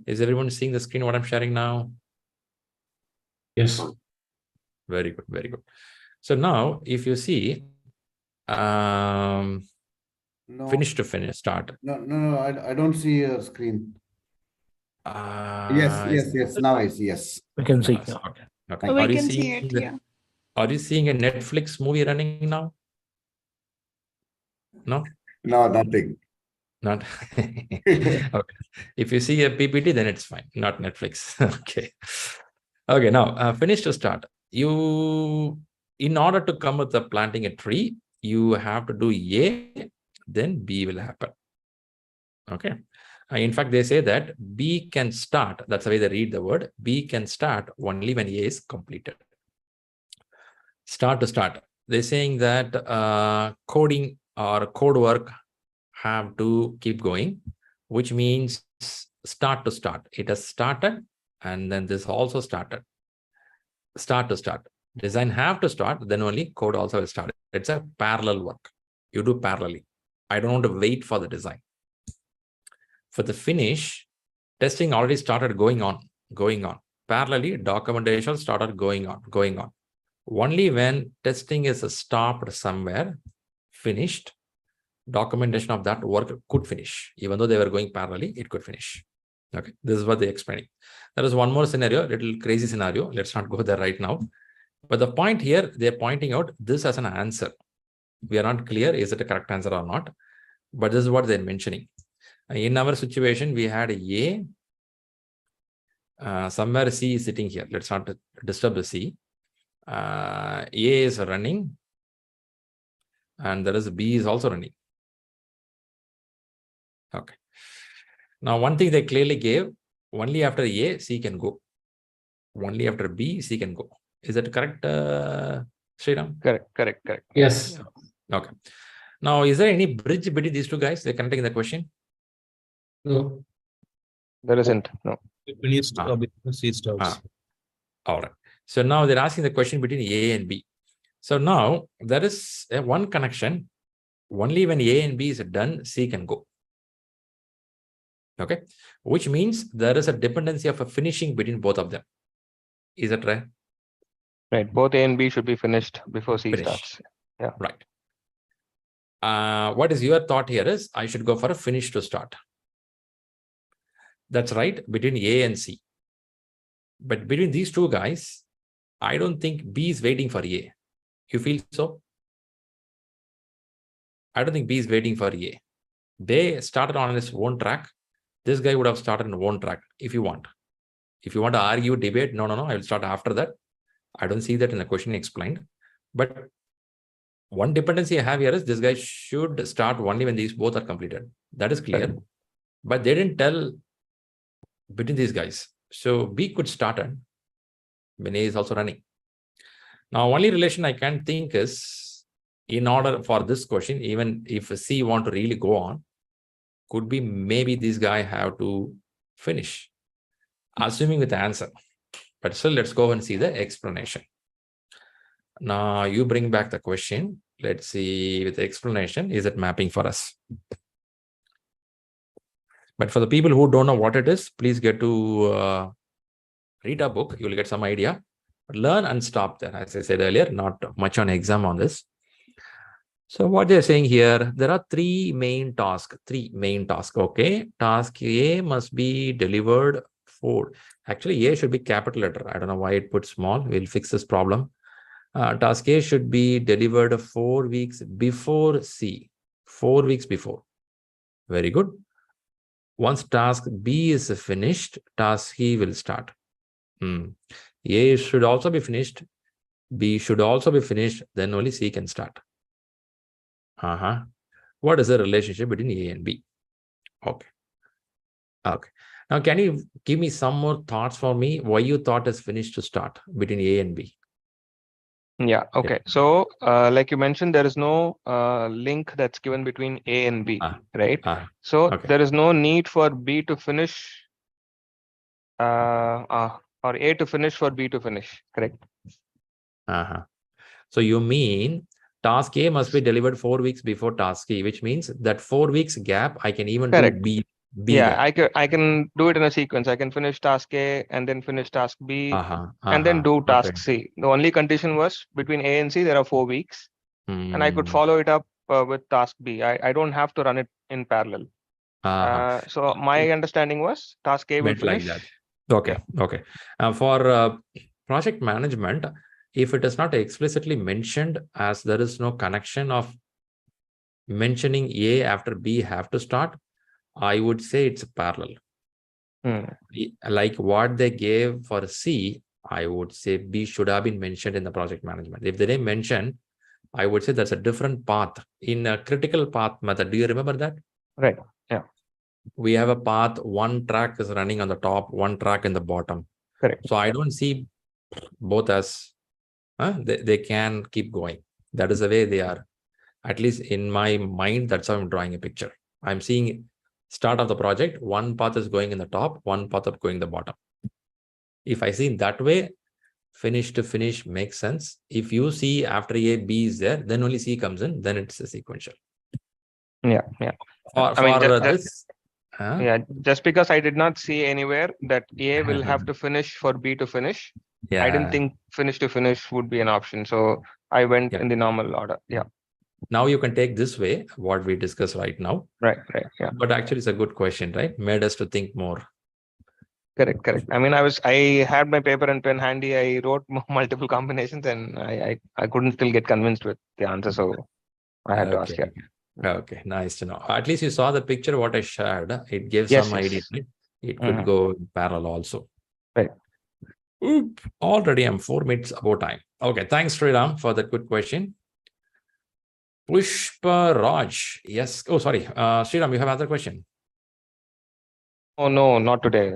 everyone seeing the screen, what I'm sharing now? Yes. Very good. So now, if you see, finish to finish, start. No, I don't see your screen. Yes. Now I see. Yes, we can see. Okay. We can see it. Are you seeing a Netflix movie running now? No, nothing. Not okay. If you see a PPT, then it's fine. Not Netflix. Okay. Now finish to start. You, in order to come with the planting a tree, you have to do A, then B will happen. Okay. In fact, they say that B can start. That's the way they read the word. B can start only when A is completed. Start to start. They're saying that coding or code work have to keep going, which means start to start. It has started, and then this also started. Start to start. Design have to start, then only code also will start. It's a parallel work. You do parallelly. I don't want to wait for the design. For the finish, testing already started going on. Parallelly, documentation started going on. Only when testing is stopped somewhere, finished, documentation of that work could finish. Even though they were going parallelly, it could finish. Okay, this is what they're explaining. There is one more scenario, little crazy scenario. Let's not go there right now. But the point here, they're pointing out this as an answer. We are not clear, is it a correct answer or not? But this is what they're mentioning. In our situation, we had A. Somewhere C is sitting here. Let's not disturb the C. A is running. And there is B is also running. Okay. Now, one thing they clearly gave, only after A, C can go. Only after B, C can go. Is that correct, Sriram? Correct. Yes. Okay. Now, is there any bridge between these two guys? They're connecting the question? No. There isn't. No. All right. So now they're asking the question between A and B. So now there is one connection. Only when A and B is done, C can go. Okay. Which means there is a dependency of a finishing between both of them. Is that right? Right. Both A and B should be finished before C starts. Yeah. Right. What is your thought here is I should go for a finish to start. That's right, between A and C. But between these two guys, I don't think B is waiting for A. You feel so? I don't think B is waiting for A. They started on his own track. This guy would have started on one track if you want. If you want to argue, debate, no, I will start after that. I don't see that in the question explained. But one dependency I have here is this guy should start only when these both are completed. That is clear. But they didn't tell between these guys. So B could start when A is also running. Now, only relation I can think is, in order for this question, even if C want to really go on, could be maybe this guy have to finish, assuming with the answer. But still, let's go and see the explanation. Now, you bring back the question. Let's see with the explanation, is it mapping for us? But for the people who don't know what it is, please get to read a book. You will get some idea. Learn and stop there. As I said earlier, not much on exam on this. So what they're saying here, there are three main tasks. Okay. Task A must be delivered for. Actually, A should be capital letter. I don't know why it put small. We'll fix this problem. Task A should be delivered 4 weeks before C. 4 weeks before. Very good. Once task B is finished, task C will start. A should also be finished. B should also be finished. Then only C can start. What is the relationship between A and B? Okay. Now, can you give me some more thoughts for me? Why you thought is finished to start between A and B? Yeah. Okay. So, like you mentioned, there is no link that's given between A and B, right? So there is no need for B to finish, or A to finish for B to finish. Correct. So you mean task A must be delivered 4 weeks before task E, which means that 4 weeks gap I can even do B. Yeah, I can do it in a sequence. I can finish task A and then finish task B and then do task C. The only condition was between A and C, there are 4 weeks. And I could follow it up with task B. I don't have to run it in parallel. So my understanding was task A will finish. Like that. Okay. For project management, if it is not explicitly mentioned, as there is no connection of mentioning A after B have to start, I would say it's parallel. Like what they gave for C, I would say B should have been mentioned in the project management. If they didn't mention, I would say that's a different path. In a critical path method, do you remember that? Right. Yeah. We have a path, one track is running on the top, one track in the bottom. Correct. So I don't see both as they can keep going. That is the way they are. At least in my mind, that's how I'm drawing a picture. I'm seeing start of the project, one path is going in the top, one path is going in the bottom. If I see that way, finish to finish makes sense. If you see after A, B is there, then only C comes in, then it's a sequential. Yeah. Just because I did not see anywhere that A will have to finish for B to finish, I didn't think finish to finish would be an option. So I went in the normal order. Yeah. Now you can take this way, what we discussed right now. Right. Yeah. But actually, it's a good question, right? Made us to think more. Correct. I mean, I had my paper and pen handy. I wrote multiple combinations, and I couldn't still get convinced with the answer. So I had to ask. Yeah. Okay, nice to know. At least you saw the picture what I shared. It gives some idea. Right? It could go in parallel also. Right. Already I'm 4 minutes above time. Okay, thanks, Sriram, for that good question. Pushpa Raj. Yes. Oh, sorry. Sriram, you have another question? Oh, no, not today.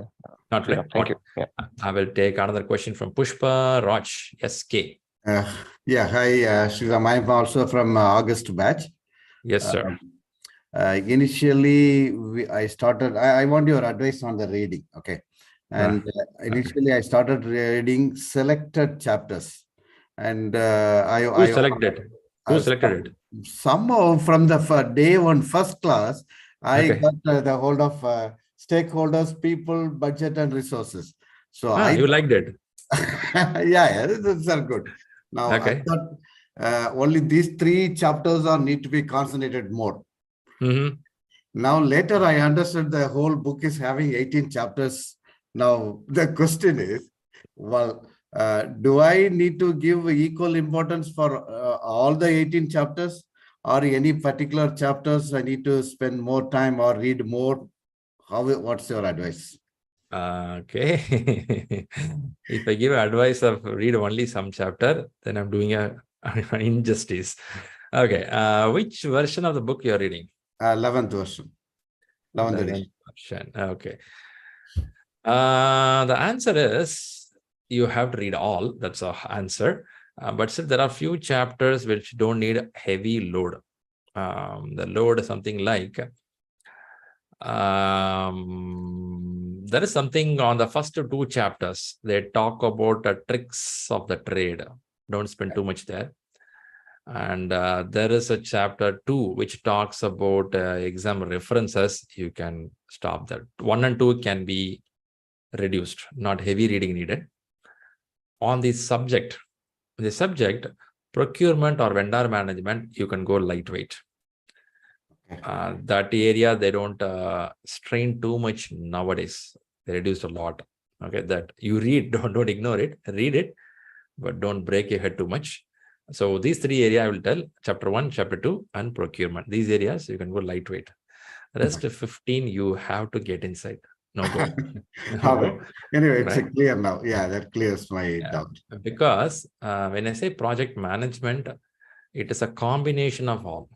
Not today. Thank you. Yeah. I will take another question from Pushpa Raj. Yes, K. Hi, Sriram. I'm also from August batch. Yes, sir. Initially, I started, I want your advice on the reading. Okay. And initially, I started reading selected chapters. And Who selected it? Somehow from the day one first class, I got the hold of stakeholders, people, budget, and resources. So you liked it? These are good. Now, I thought only these 3 chapters need to be concentrated more. Now, later I understood the whole book is having 18 chapters. Now, the question is, Well, do I need to give equal importance for all the 18 chapters, or any particular chapters I need to spend more time or read more? What's your advice? Okay. If I give advice of read only some chapter, then I'm doing an injustice. Okay. Which version of the book you're reading? 11th version. 11th version. Okay. The answer is you have to read all. That's the answer. But still, there are few chapters which don't need heavy load. The load is something like there is something on the first 2 chapters. They talk about the tricks of the trade. Don't spend too much there. And there is a chapter 2 which talks about exam references. You can stop that. 1 and 2 can be reduced, not heavy reading needed. On the subject procurement or vendor management, you can go lightweight. That area they don't strain too much nowadays. They reduced a lot. Okay, that you read, don't ignore it, read it, but don't break your head too much. So these 3 areas I will tell: chapter 1, chapter 2, and procurement. These areas you can go lightweight. Rest 15 you have to get inside. No go. Anyway, it's clear now. Yeah, that clears my doubt. Because when I say project management, it is a combination of all.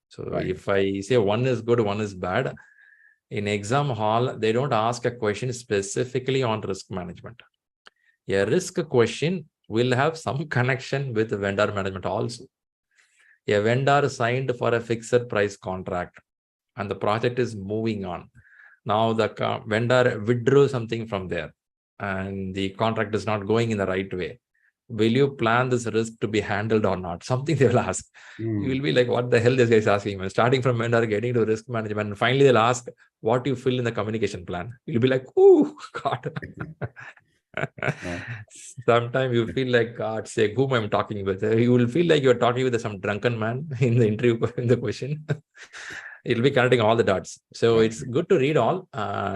So if I say one is good, one is bad, in exam hall, they don't ask a question specifically on risk management. A risk question will have some connection with vendor management also. A vendor signed for a fixed price contract and the project is moving on. Now the vendor withdrew something from there and the contract is not going in the right way. Will you plan this risk to be handled or not? Something they will ask. You will be like, what the hell this guy is asking? Starting from vendor, getting to risk management, and finally they'll ask what you fill in the communication plan. You'll be like, oh, God. Sometimes you feel like, God sake, whom I'm talking with? You will feel like you're talking with some drunken man in the interview, in the question. It'll be connecting all the dots. So it's good to read all.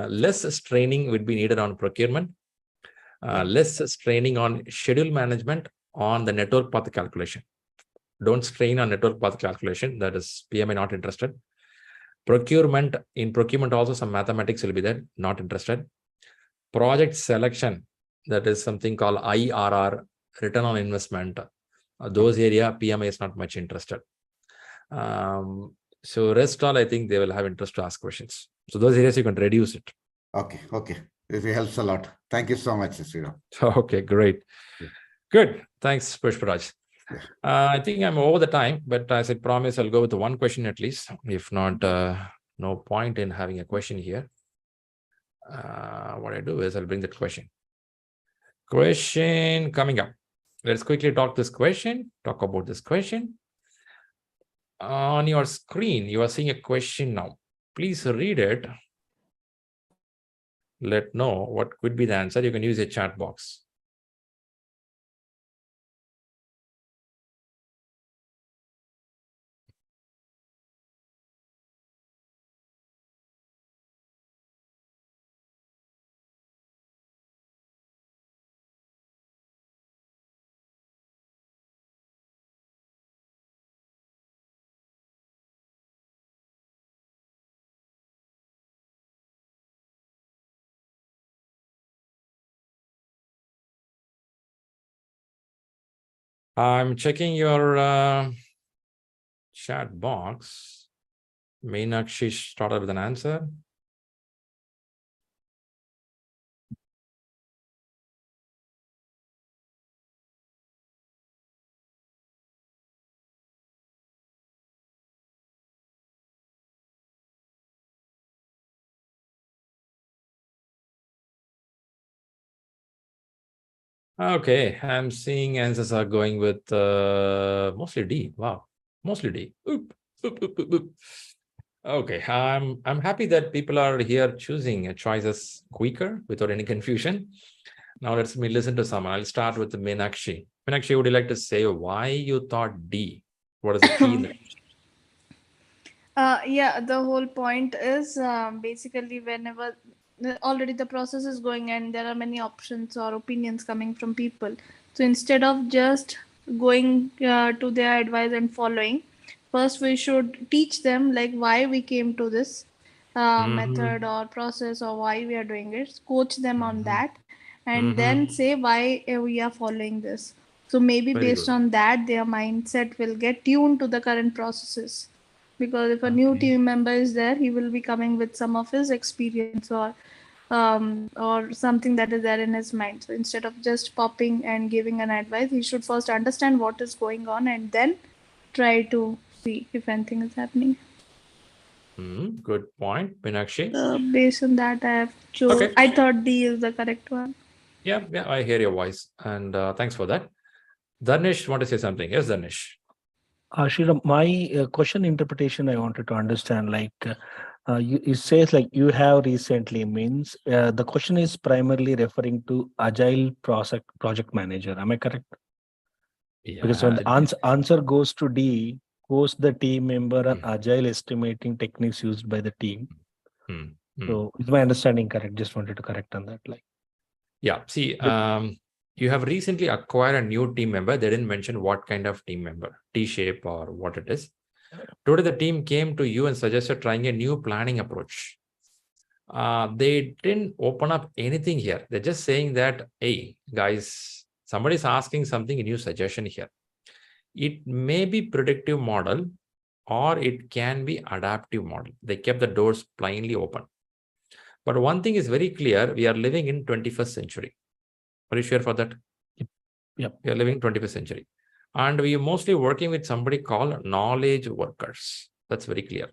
Less training would be needed on procurement. Less training on schedule management, on the network path calculation. Don't strain on network path calculation. That is PMI not interested. Procurement, in procurement also some mathematics will be there, not interested. Project selection, that is something called IRR, return on investment. Those area PMI is not much interested. So rest all, I think they will have interest to ask questions. So those areas you can reduce it. Okay. It helps a lot. Thank you so much, Sriram. Okay, great. Good. Thanks, Pushparaj. I think I'm over the time, but as I promised, I'll go with 1 question at least. If not, no point in having a question here. What I do is I'll bring that question. Question coming up. Let's quickly talk about this question. On your screen, you are seeing a question now. Please read it. Let know what could be the answer. You can use a chat box. I'm checking your chat box. Meenakshi started with an answer. Okay, I'm seeing answers are going with mostly D. Wow, mostly D. Oop. Okay, I'm happy that people are here choosing choices quicker without any confusion. Now let's listen to someone. I'll start with Meenakshi. Meenakshi, would you like to say why you thought D? What is the key in the Yeah, the whole point is basically whenever already the process is going and there are many options or opinions coming from people. So instead of just going to their advice and following, first we should teach them like why we came to this method or process or why we are doing it, coach them on that, and then say why we are following this. So maybe Very based good. on that, their mindset will get tuned to the current processes. Because if a new team member is there, he will be coming with some of his experience or something that is there in his mind. So instead of just popping and giving an advice, he should first understand what is going on and then try to see if anything is happening. Good point, Meenakshi. Based on that, I have chosen. Okay. I thought D is the correct one. Yeah, I hear your voice, and thanks for that. Dharnesh, want to say something? Yes, Dharnesh. Sriram, my question interpretation I wanted to understand, like it says like you have recently means the question is primarily referring to agile project manager. Am I correct? Yeah. Because when the answer goes to D, goes the team member and agile estimating techniques used by the team. So is my understanding correct? Just wanted to correct on that. Like, yeah. See, you have recently acquired a new team member. They didn't mention what kind of team member, T-shape or what it is. Today, the team came to you and suggested trying a new planning approach. They didn't open up anything here. They're just saying that, hey, guys, somebody's asking something, a new suggestion here. It may be predictive model or it can be adaptive model. They kept the doors plainly open. But one thing is very clear, we are living in 21st century. Are you sure for that? Yep. We are living in 21st century. And we are mostly working with somebody called knowledge workers. That's very clear.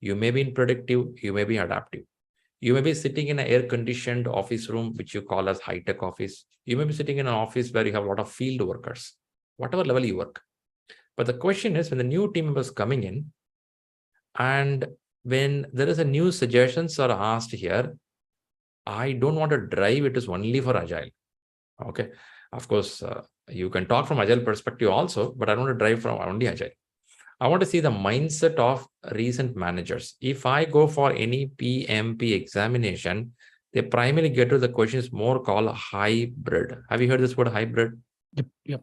You may be in predictive, you may be adaptive. You may be sitting in an air-conditioned office room, which you call as high-tech office. You may be sitting in an office where you have a lot of field workers, whatever level you work. But the question is, when the new team members coming in, and when there is a new suggestions are asked here, I don't want to drive it is only for Agile. Okay. Of course, you can talk from Agile perspective also, but I don't want to drive from only Agile. I want to see the mindset of recent managers. If I go for any PMP examination, they primarily get to the questions more called hybrid. Have you heard this word hybrid? Yep.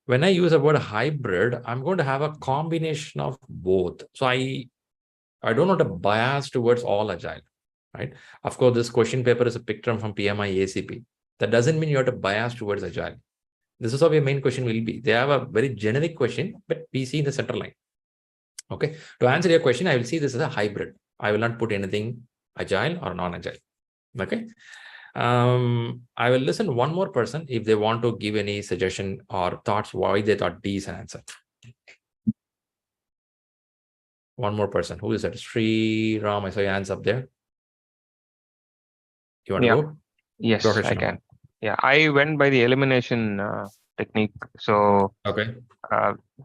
When I use the word hybrid, I'm going to have a combination of both. So I don't want a bias towards all Agile, right? Of course, this question paper is a picture from PMI ACP. That doesn't mean you have to bias towards Agile. This is how your main question will be. They have a very generic question, but we see in the center line. Okay. To answer your question, I will see this as a hybrid. I will not put anything Agile or non-Agile. Okay. I will listen one more person if they want to give any suggestion or thoughts why they thought D is an answer. One more person. Who is that? Sriram, I saw your hands up there. You want to go? Yes, I can. Yeah, I went by the elimination technique. So okay,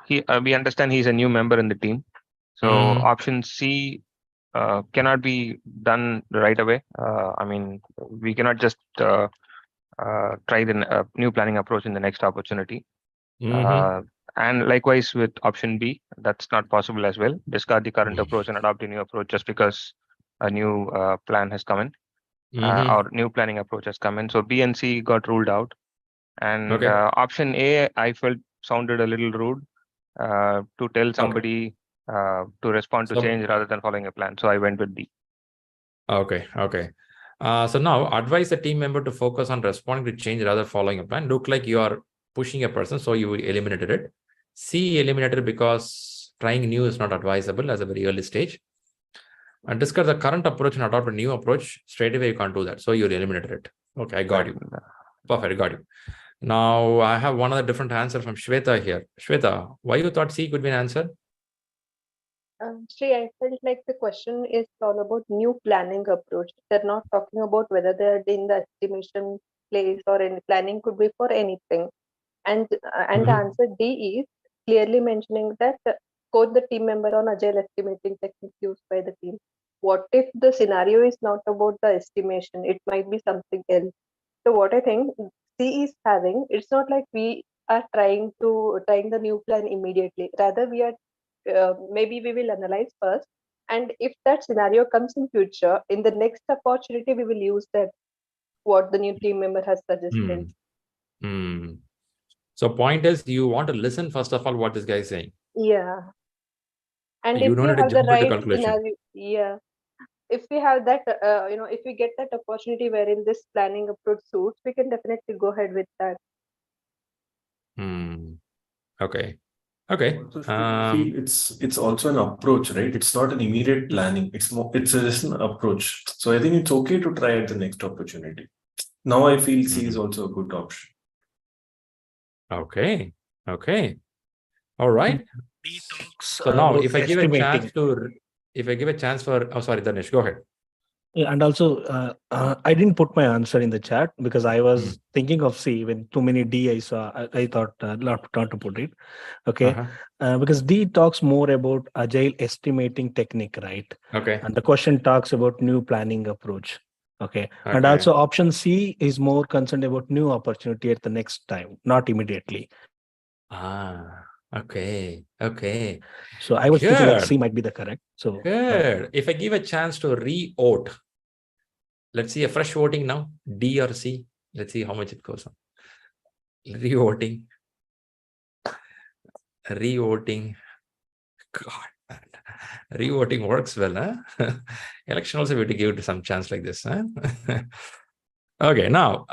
we understand he's a new member in the team. So option C cannot be done right away. I mean, we cannot just try the new planning approach in the next opportunity. And likewise with option B, that's not possible as well. Discard the current approach and adopt a new approach just because a new plan has come in. Or new planning approach has come in. So B and C got ruled out. And option A, I felt sounded a little rude to tell somebody to respond to change rather than following a plan. So I went with D. Okay. So now advise the team member to focus on responding to change rather than following a plan. Look like you are pushing a person, so you eliminated it. C eliminated because trying new is not advisable as a very early stage. And discuss the current approach and adopt a new approach. Straight away, you can't do that. So you eliminated it. Okay, I got you. Perfect, got you. Now I have one other different answer from Shweta here. Shweta, why you thought C could be an answer? Shri, I felt like the question is all about new planning approach. They're not talking about whether they're in the estimation place or any planning could be for anything. And the answer D is clearly mentioning that coach the team member on agile estimating techniques used by the team. What if the scenario is not about the estimation? It might be something else. So what I think C is having, it's not like we are trying the new plan immediately. Rather, we are maybe we will analyze first And if that scenario comes in future, in the next opportunity, we will use that, what the new team member has suggested. So point is, you want to listen first of all what this guy is saying. Yeah. And you if we have the right scenario, yeah. If we have that, if we get that opportunity wherein this planning approach suits, we can definitely go ahead with that. Okay. It's also an approach, right? It's not an immediate planning. It's just an approach. So I think it's okay to try at the next opportunity. Now I feel C is also a good option. Okay. All right. So now, if I give a chance for, oh, sorry, Danish, go ahead. Yeah, and also, I didn't put my answer in the chat because I was thinking of C. When too many D I saw, I thought not to put it. Okay, because D talks more about agile estimating technique, right? Okay. And the question talks about new planning approach. Okay. And also option C is more concerned about new opportunity at the next time, not immediately. Okay. So I was thinking like C might be the correct. So good. If I give a chance to re-vote, let's see a fresh voting now, D or C. Let's see how much it goes on. Re-voting. God, re-voting works well, huh? Election also we have to give it some chance like this, huh? Okay, now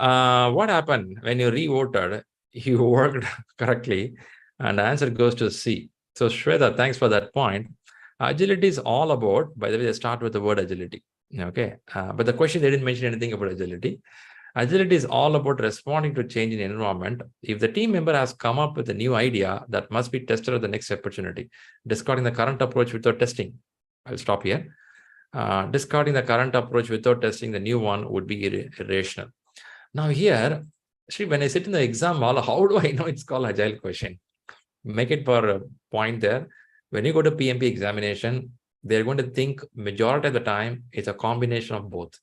what happened when you re-voted? You worked correctly, and the answer goes to C. So Shweta, thanks for that point. Agility is all about, by the way, they start with the word agility. Okay, but the question, they didn't mention anything about agility. Agility is all about responding to change in environment. If the team member has come up with a new idea, that must be tested at the next opportunity. Discarding the current approach without testing. I'll stop here. Discarding the current approach without testing the new one would be irrational. Now here, see, when I sit in the exam hall, how do I know it's called agile question? Make it for a point there. When you go to PMP examination, they're going to think majority of the time it's a combination of both.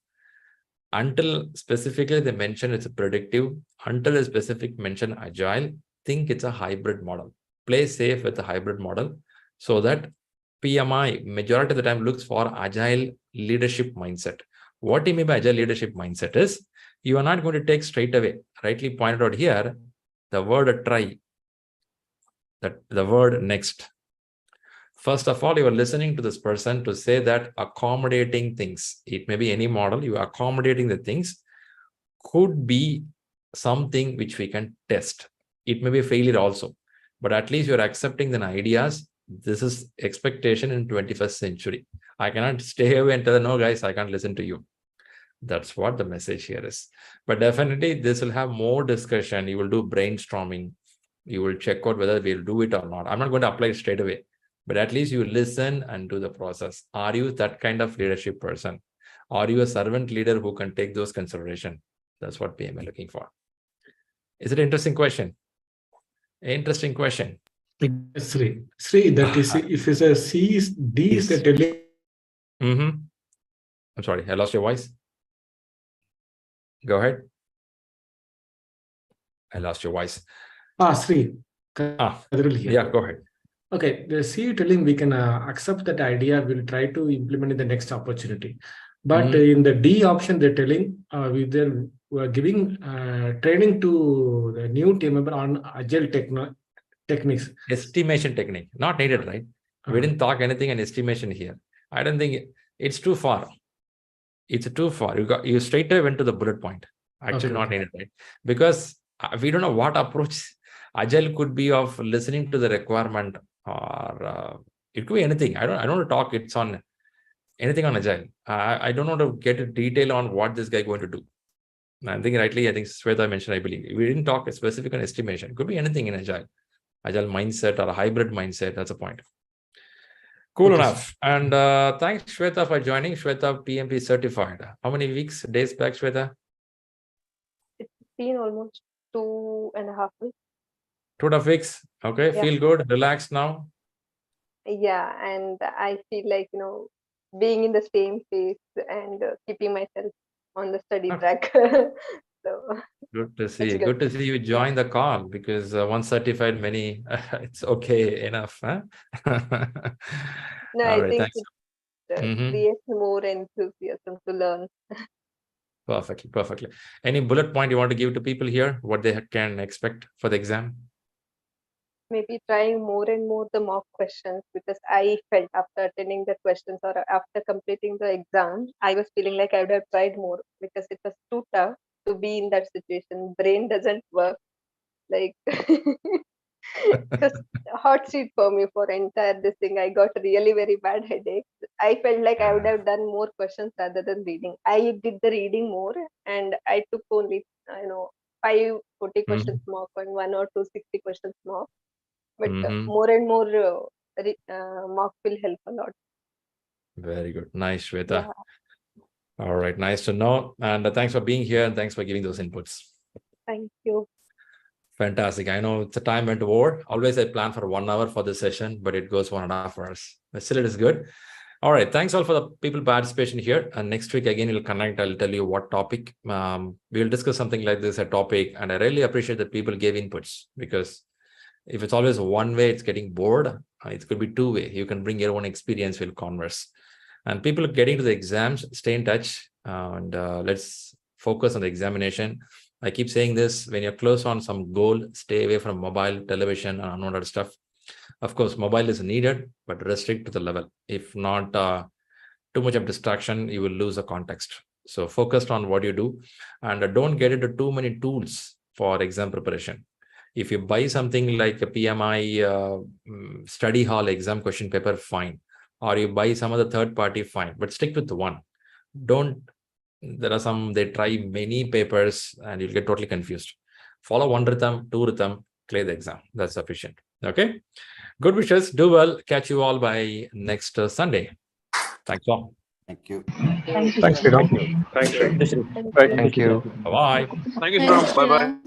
Until specifically they mention it's a predictive, until they specific mention agile, think it's a hybrid model. Play safe with the hybrid model so that PMI majority of the time looks for agile leadership mindset. What do you mean by agile leadership mindset is, you are not going to take straight away, rightly pointed out here, the word try, the word next. First of all, you are listening to this person to say that accommodating things, it may be any model, you are accommodating the things, could be something which we can test. It may be a failure also, but at least you're accepting the ideas. This is expectation in 21st century. I cannot stay away and tell, no guys, I can't listen to you. That's what the message here is. But definitely this will have more discussion. You will do brainstorming. You will check out whether we'll do it or not. I'm not going to apply it straight away, but at least you listen and do the process. Are you that kind of leadership person? Are you a servant leader who can take those considerations? That's what PM are looking for. Is it an interesting question? Interesting question. Sri, that is, if it's a C, is D is the telling. I'm sorry, I lost your voice. Go ahead. I lost your voice. Sri. Yeah, go ahead. Okay, the C telling we can accept that idea, we'll try to implement in the next opportunity. But in the D option, they're telling we're giving training to the new team member on agile techniques. Estimation technique, not needed, right? We didn't talk anything on estimation here. I don't think it's too far. It's too far. You straight away went to the bullet point. Actually, not needed, right? Because we don't know what approach. Agile could be of listening to the requirement, or it could be anything. I don't want to talk. It's on anything on Agile. I don't want to get a detail on what this guy going to do. I think rightly, I think Shweta mentioned, I believe. We didn't talk specific on estimation. It could be anything in Agile. Agile mindset or a hybrid mindset. That's a point. Cool enough. And thanks, Shweta, for joining. Shweta, PMP certified. How many days back, Shweta? It's been almost 2.5 weeks. 2.5 weeks. Okay. Yeah. Feel good. Relaxed now. Yeah. And I feel like, being in the same place and keeping myself on the study track. So good to see. Good to see you join the call, because once certified, many it's okay enough. Huh? No, I think creates more enthusiasm to learn. Perfectly. Any bullet point you want to give to people here? What they can expect for the exam? Maybe trying more and more the mock questions, because I felt after attending the questions or after completing the exam, I was feeling like I would have tried more because it was too tough to be in that situation. Brain doesn't work. Like it was a hot seat for me for entire this thing. I got really very bad headaches. I felt like I would have done more questions rather than reading. I did the reading more, and I took only 5 40 questions mock and 1 or 2 60 questions mock. But more and more mock will help a lot. Very good. Nice, Shweta. Yeah. All right. Nice to know. And thanks for being here. And thanks for giving those inputs. Thank you. Fantastic. I know the time went over. Always I plan for 1 hour for this session, but it goes 1.5 hours. But still, it is good. All right. Thanks all for the people participation here. And next week, again, we'll connect. I'll tell you what topic. We'll discuss something like this, a topic. And I really appreciate that people gave inputs, because if it's always one way, it's getting bored. It could be two way. You can bring your own experience, we'll converse. And people getting to the exams, stay in touch, and let's focus on the examination. I keep saying this, when you're close on some goal, stay away from mobile, television, and unknown other stuff. Of course, mobile is needed, but restrict to the level. If not, too much of distraction, you will lose the context. So focused on what you do, and don't get into too many tools for exam preparation. If you buy something like a PMI study hall exam question paper, fine. Or you buy some other third party, fine. But stick with the one. There are some, they try many papers and you'll get totally confused. Follow one rhythm, two rhythm, clear the exam. That's sufficient. Okay. Good wishes. Do well. Catch you all by next Sunday. Thanks all. Thank you. Thanks, Sridham. Thank you. Bye-bye. Thank you, Sriram. Bye-bye.